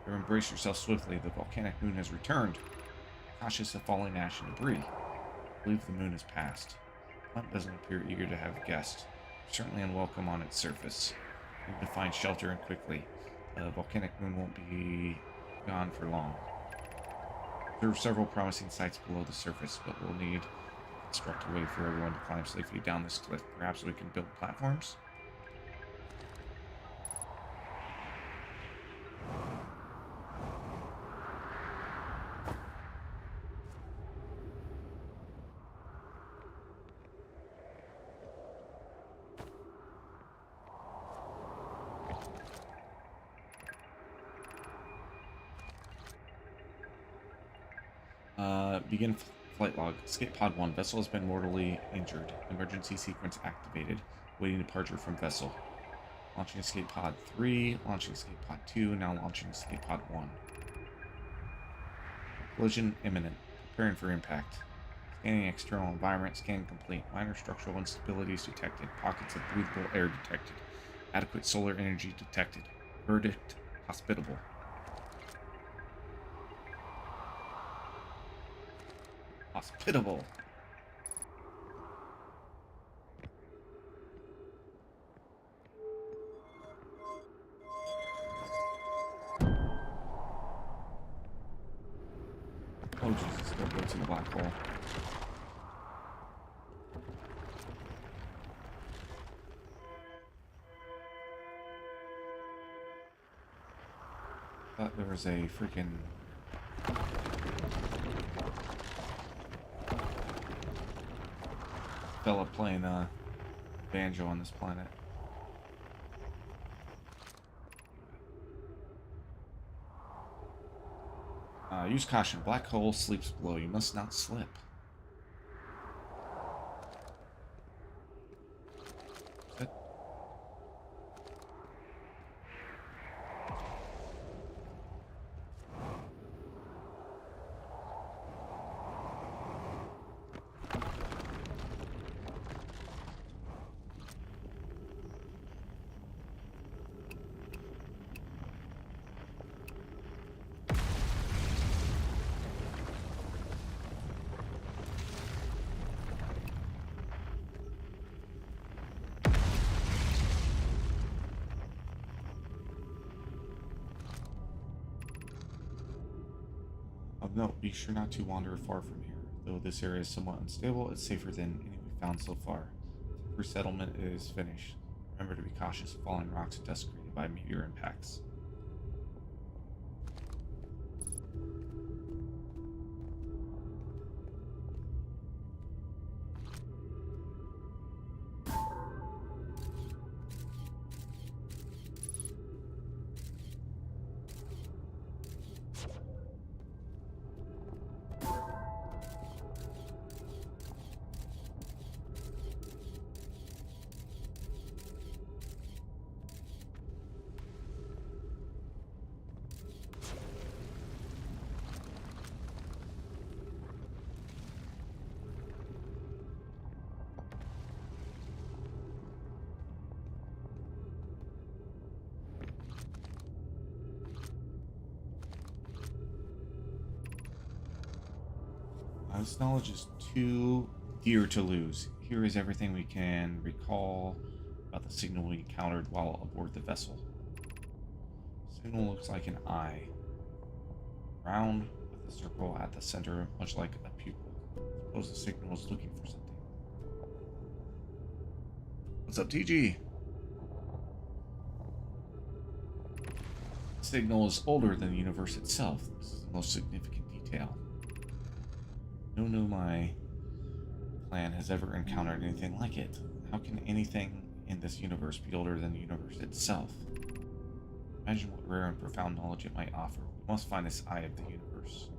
Better embrace yourself swiftly. The volcanic moon has returned. Cautious of falling ash and debris. I believe the moon has passed. The plant doesn't appear eager to have a guest. Certainly unwelcome on its surface. We need to find shelter and quickly. The volcanic moon won't be gone for long. There are several promising sites below the surface, but we'll need to construct a way for everyone to climb safely down this cliff. Perhaps we can build platforms? Begin flight log. Escape pod 1. Vessel has been mortally injured. Emergency sequence activated. Waiting departure from vessel. Launching escape pod 3. Launching escape pod 2. Now launching escape pod 1. Collision imminent. Preparing for impact. Scanning external environment. Scan complete. Minor structural instabilities detected. Pockets of breathable air detected. Adequate solar energy detected. Verdict hospitable. Hospitable. Oh Jesus, don't go to the black hole. Thought there was a freaking fella playing banjo on this planet. Use caution. Black hole sleeps below. You must not slip. Of note, be sure not to wander far from here. Though this area is somewhat unstable, it's safer than any we've found so far. The resettlement is finished. Remember to be cautious of falling rocks and dust created by meteor impacts. This knowledge is too dear to lose. Here is everything we can recall about the signal we encountered while aboard the vessel. Signal looks like an eye. Round with a circle at the center, much like a pupil. Suppose the signal is looking for something. What's up, TG? The signal is older than the universe itself. This is the most significant detail. No my plan has ever encountered anything like it. How can anything in this universe be older than the universe itself? Imagine what rare and profound knowledge it might offer. We must find this eye of the universe.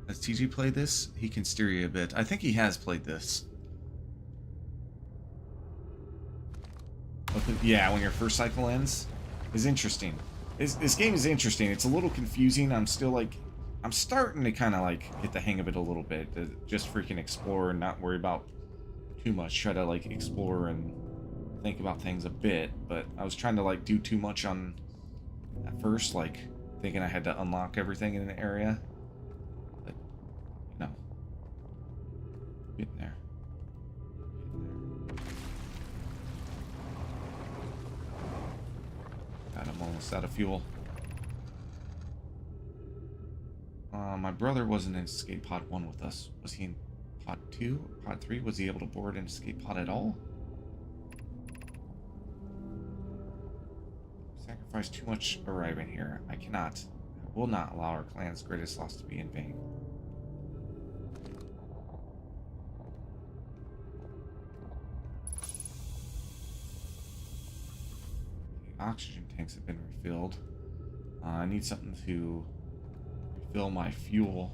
As TG play this? He can steer you a bit. I think he has played this. Yeah, when your first cycle ends is interesting. This game is interesting. It's a little confusing. I'm still like, I'm starting to kind of like get the hang of it a little bit. To just freaking explore and not worry about too much. Try to like explore and think about things a bit. But I was trying to like do too much on at first, like thinking I had to unlock everything in an area. But no, getting there. God, I'm almost out of fuel. My brother wasn't in Escape Pod 1 with us. Was he in Pod 2 or Pod 3? Was he able to board in Escape Pod at all? Sacrifice too much arriving here. I cannot. I will not allow our clan's greatest loss to be in vain. The oxygen tanks have been refilled. I need something to refill my fuel.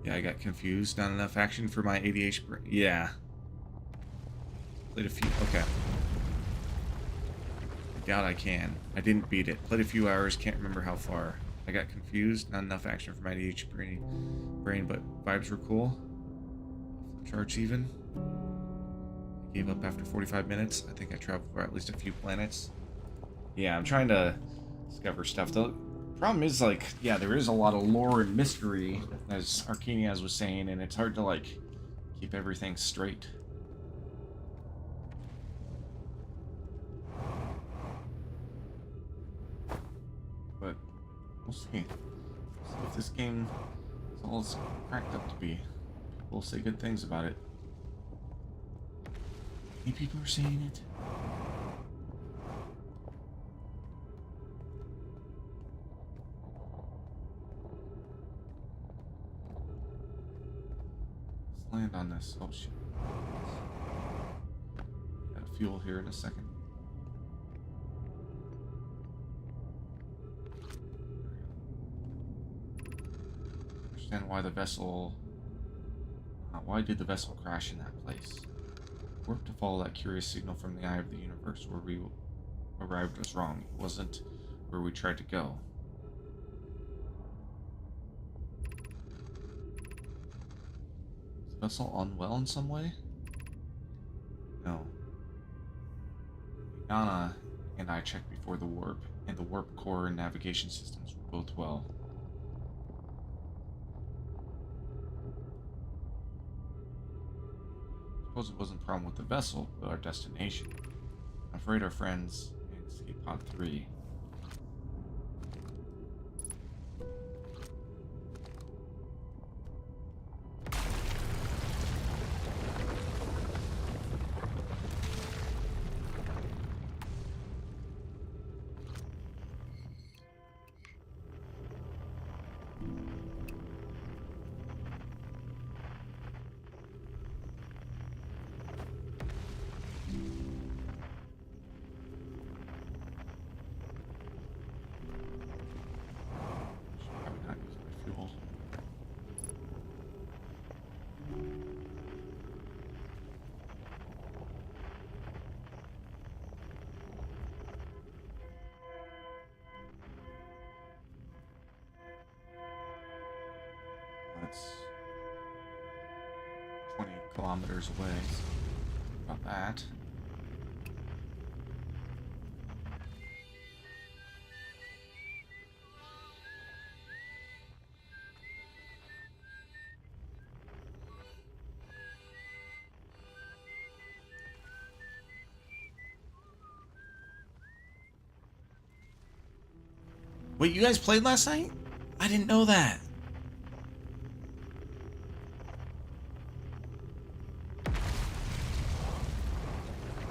Yeah, I got confused. Not enough action for my ADH. Yeah. Played a few. Okay. I doubt I can. I didn't beat it. Played a few hours. Can't remember how far. I got confused. Not enough action for my ADH brain, but vibes were cool. Charge even. I gave up after 45 minutes. I think I traveled for at least a few planets. Yeah, I'm trying to discover stuff. The problem is, like, yeah, there is a lot of lore and mystery, as Arcaniaz was saying, and it's hard to, like, keep everything straight. But we'll see. See if this game is all it's cracked up to be. People will say good things about it. Many people are saying it. Land on this. Oh shit. Got fuel here in a second. Understand why the vessel. Why did the vessel crash in that place? Work to follow that curious signal from the eye of the universe. Where we arrived was wrong. It wasn't where we tried to go. Vessel unwell in some way? No. Yana and I checked before the warp, and the warp core and navigation systems were both well. Suppose it wasn't a problem with the vessel, but our destination. I'm afraid our friends in Escape Pod 3. That's 20 kilometers away. So about that. Wait, you guys played last night? I didn't know that.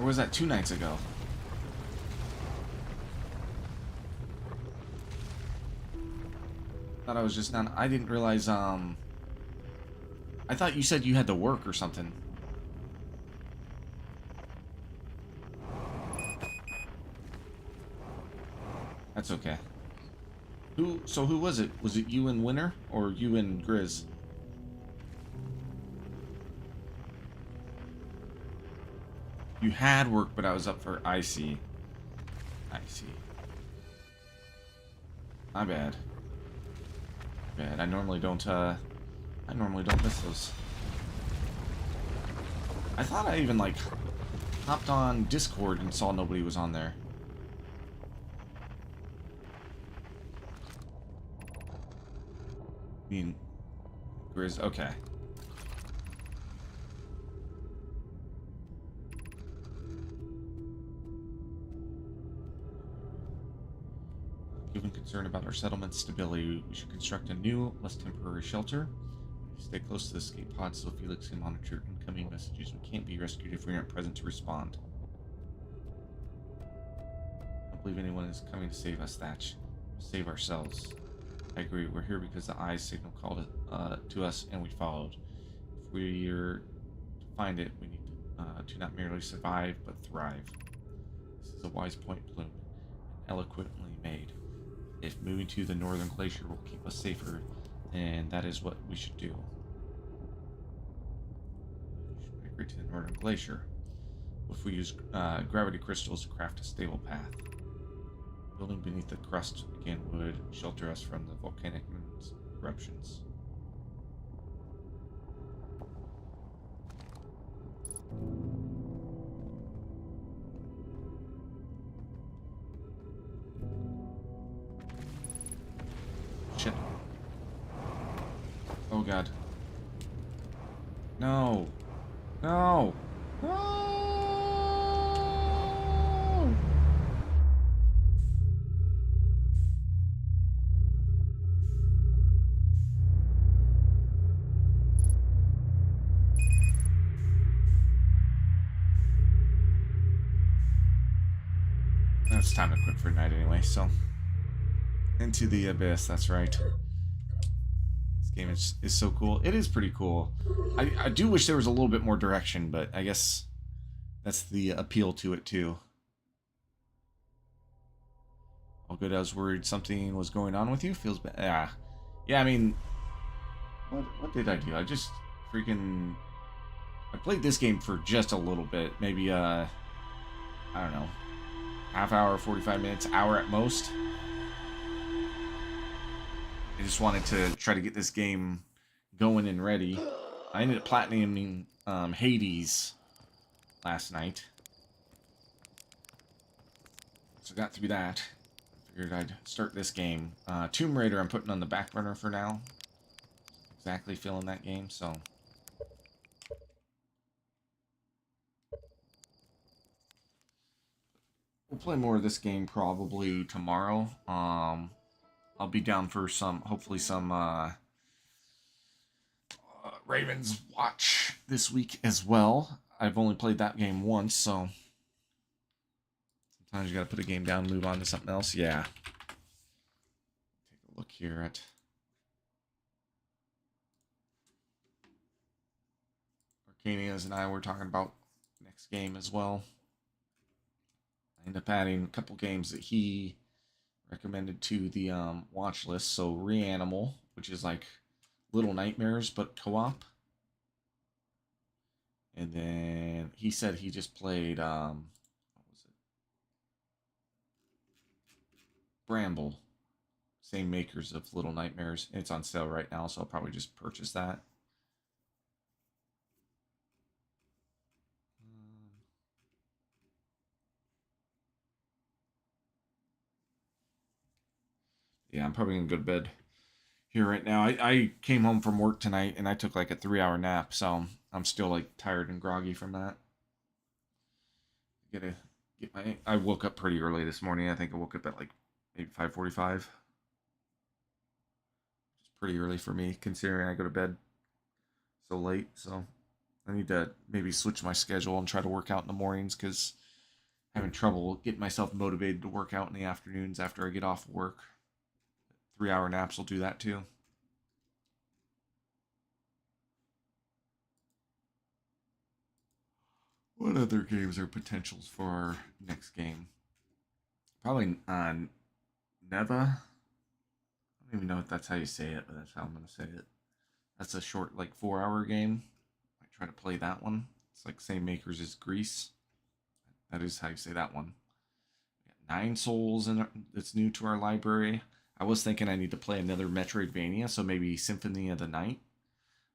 was that 2 nights ago? Thought I was just not. I didn't realize. I thought you said you had to work or something. That's okay. So who was it? Was it you and Winter or you and Grizz? You had work, but I was up for. I see. I see. My bad. Bad. I normally don't miss those. I thought I even like hopped on Discord and saw nobody was on there. I mean, Grizz. Okay. Given concern about our settlement's stability, we should construct a new, less temporary shelter. Stay close to the escape pod so Felix can monitor incoming messages. We can't be rescued if we aren't present to respond. I don't believe anyone is coming to save us, Thatch. We'll save ourselves. I agree. We're here because the Eye's signal called to us and we followed. If we're to find it, we need to not merely survive, but thrive. This is a wise point, Bloom, and eloquently made. If moving to the northern glacier will keep us safer, then that is what we should do. We should migrate to the northern glacier. If we use gravity crystals to craft a stable path. Building beneath the crust again would shelter us from the volcanic moon's eruptions. Shit. Oh god. No. No. No. It's time to quit for tonight anyway, so. Into the Abyss, that's right. This game is so cool. It is pretty cool. I do wish there was a little bit more direction, but I guess that's the appeal to it too. All good. I was worried something was going on with you. Feels bad. Yeah, I mean, what did I do? I just freaking... I played this game for just a little bit. Maybe, I don't know. Half hour, 45 minutes, hour at most. I just wanted to try to get this game going and ready. I ended up platinuming Hades last night. So got through that. Figured I'd start this game. Tomb Raider I'm putting on the back burner for now. Exactly feeling that game, so... We'll play more of this game probably tomorrow. I'll be down for some, hopefully some Ravens Watch this week as well. I've only played that game once, so sometimes you gotta put a game down and move on to something else. Yeah. Take a look here at Arcanias and I were talking about next game as well. I ended up adding a couple games that he recommended to the watch list. So Reanimal, which is like Little Nightmares but co-op. And then he said he just played what was it? Bramble. Same makers of Little Nightmares. It's on sale right now, so I'll probably just purchase that. Yeah, I'm probably gonna go to bed here right now. I came home from work tonight and I took like a 3-hour nap, so I'm still like tired and groggy from that. I woke up pretty early this morning. I think I woke up at like maybe 5:45. It's pretty early for me considering I go to bed so late. So I need to maybe switch my schedule and try to work out in the mornings because Having trouble getting myself motivated to work out in the afternoons after I get off work. 3 hour naps will do that too. What other games are potentials for our next game? Probably on Neva. I don't even know if that's how you say it, but that's how I'm going to say it. That's a short, like 4 hour game. I try to play that one. It's like same makers as Greece. That is how you say that one. Nine Souls in that's new to our library. I was thinking I need to play another Metroidvania, so maybe Symphony of the Night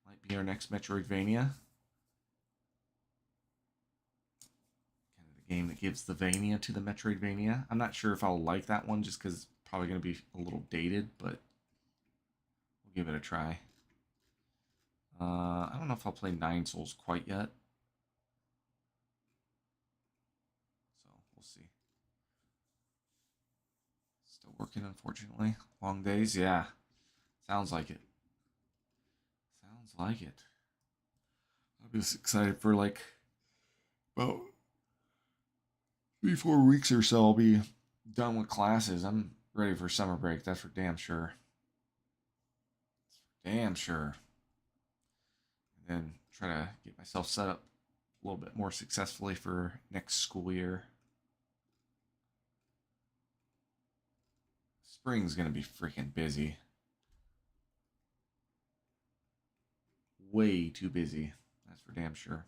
might be our next Metroidvania. Kind of the game that gives the Vania to the Metroidvania. I'm not sure if I'll like that one just because it's probably going to be a little dated, but we'll give it a try. I don't know if I'll play Nine Souls quite yet. So we'll see. Still working, unfortunately. Long days, yeah. Sounds like it. Sounds like it. I'm just excited for like about 3-4 weeks or so. I'll be done with classes. I'm ready for summer break. That's for damn sure. That's for damn sure. And then try to get myself set up a little bit more successfully for next school year. Spring's gonna be freaking busy. Way too busy. That's for damn sure.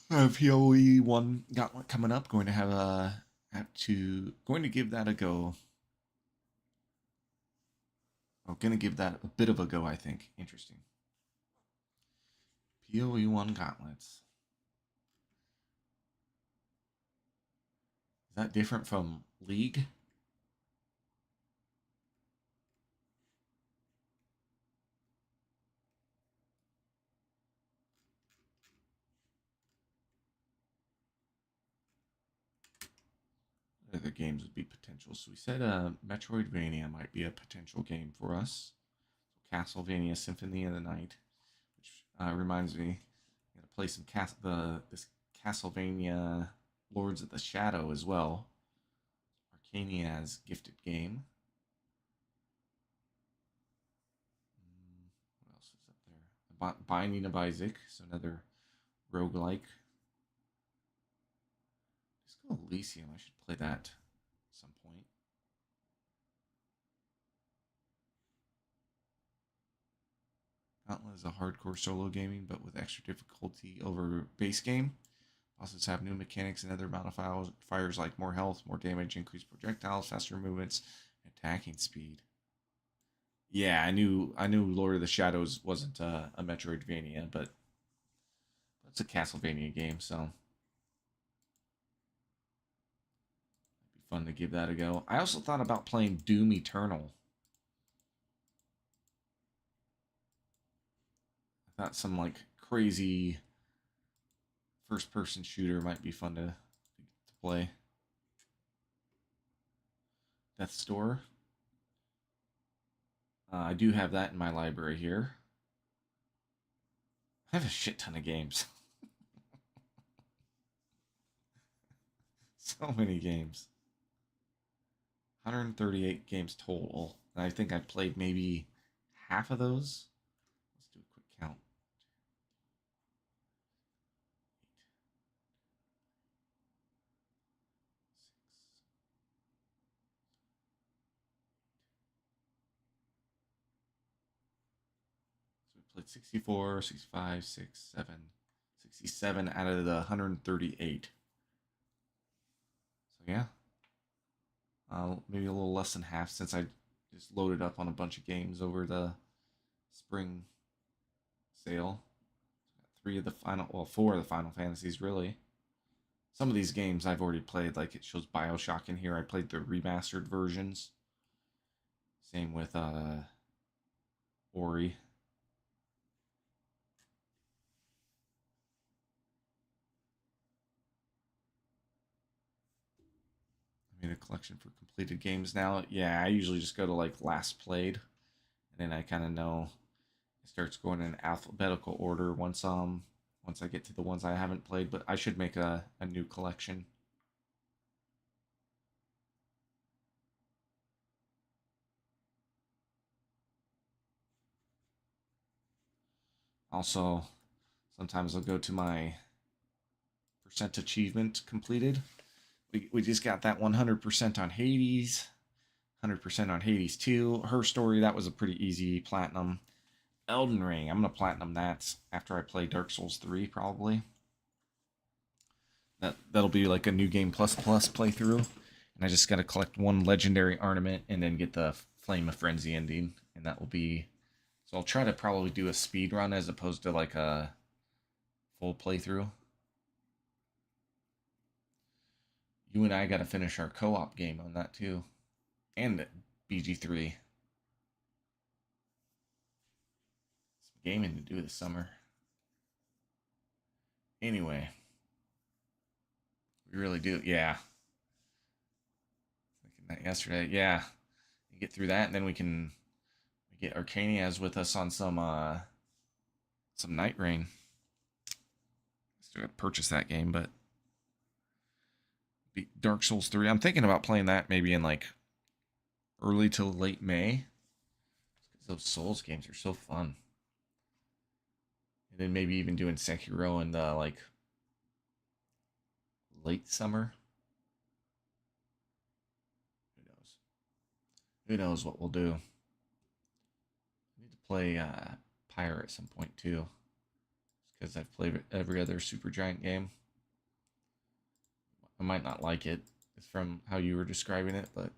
PoE one gauntlet coming up. Going to going to give that a go. I'm gonna give that a bit of a go. I think interesting. PoE one gauntlets. Is that different from League? Other games would be potential. So we said Metroidvania might be a potential game for us. Castlevania Symphony of the Night, which reminds me, I'm gonna play some this Castlevania Lords of the Shadow as well. Arcania's gifted game. What else is up there? Binding of Isaac, so another roguelike. Disco Elysium, I should play that at some point. Gauntlet is a hardcore solo gaming, but with extra difficulty over base game. Bosses have new mechanics and other modifiers like more health, more damage, increased projectiles, faster movements, and attacking speed. Yeah, I knew Lord of the Shadows wasn't a Metroidvania, but it's a Castlevania game, so it'd be fun to give that a go. I also thought about playing Doom Eternal. I thought some like crazy first person shooter might be fun to play. Death's Door. I do have that in my library here. I have a shit ton of games. So many games. 138 games total. And I think I played maybe half of those. Let's do a quick count. So we played 64, 65, 6, 7, 67 out of the 138. So yeah. Maybe a little less than half since I just loaded up on a bunch of games over the spring sale. Four of the Final Fantasies really. Some of these games I've already played, like it shows BioShock in here. I played the remastered versions. Same with Ori. I made a collection for completed games now. Yeah, I usually just go to like last played, and then I kind of know it starts going in alphabetical order once I get to the ones I haven't played. But I should make a new collection. Also, sometimes I'll go to my percent achievement completed. We just got that 100% on Hades, 100% on Hades 2. Her Story, that was a pretty easy platinum. Elden Ring, I'm going to platinum that after I play Dark Souls 3, probably. That'll be like a new game plus playthrough. And I just got to collect one legendary ornament and then get the Flame of Frenzy ending. And that will be... So I'll try to probably do a speed run as opposed to like a full playthrough. You and I got to finish our co-op game on that too. And BG3. Some gaming to do this summer. Anyway. We really do. Yeah. Thinking that yesterday. Yeah. You get through that and then we get Arcanias with us on some Night Rain. Still got to purchase that game, but Dark Souls 3. I'm thinking about playing that maybe in like early to late May. Those Souls games are so fun. And then maybe even doing Sekiro in the like late summer. Who knows? Who knows what we'll do? I need to play Pyre at some point too. Because I've played every other Supergiant game. I might not like it from how you were describing it, but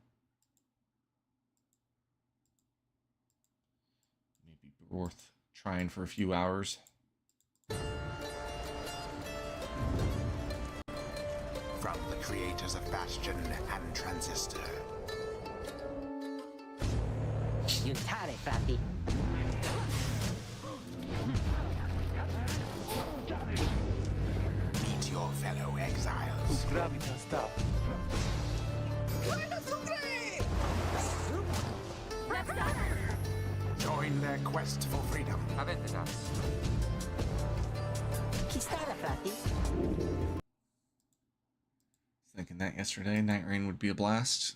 maybe worth trying for a few hours. From the creators of Bastion and Transistor. Aiutare, frati. Meet your fellow exiles. Gravitas stop. Join their quest for freedom. Chi stava, frati? Thinking that yesterday, Night Rain would be a blast.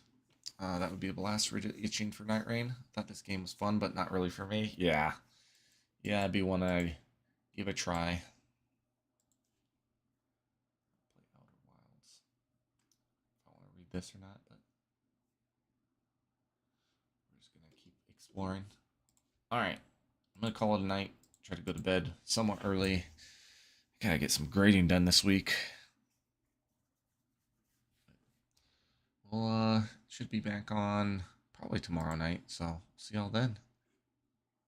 That would be a blast. Really itching for Night Rain. Thought this game was fun, but not really for me. Yeah, it'd be one I'd give a try. Play Outer Wilds. I don't want to read this or not, but we're just gonna keep exploring. All right, I'm gonna call it a night. Try to go to bed somewhat early. Gotta get some grading done this week. We'll should be back on probably tomorrow night, so see y'all then.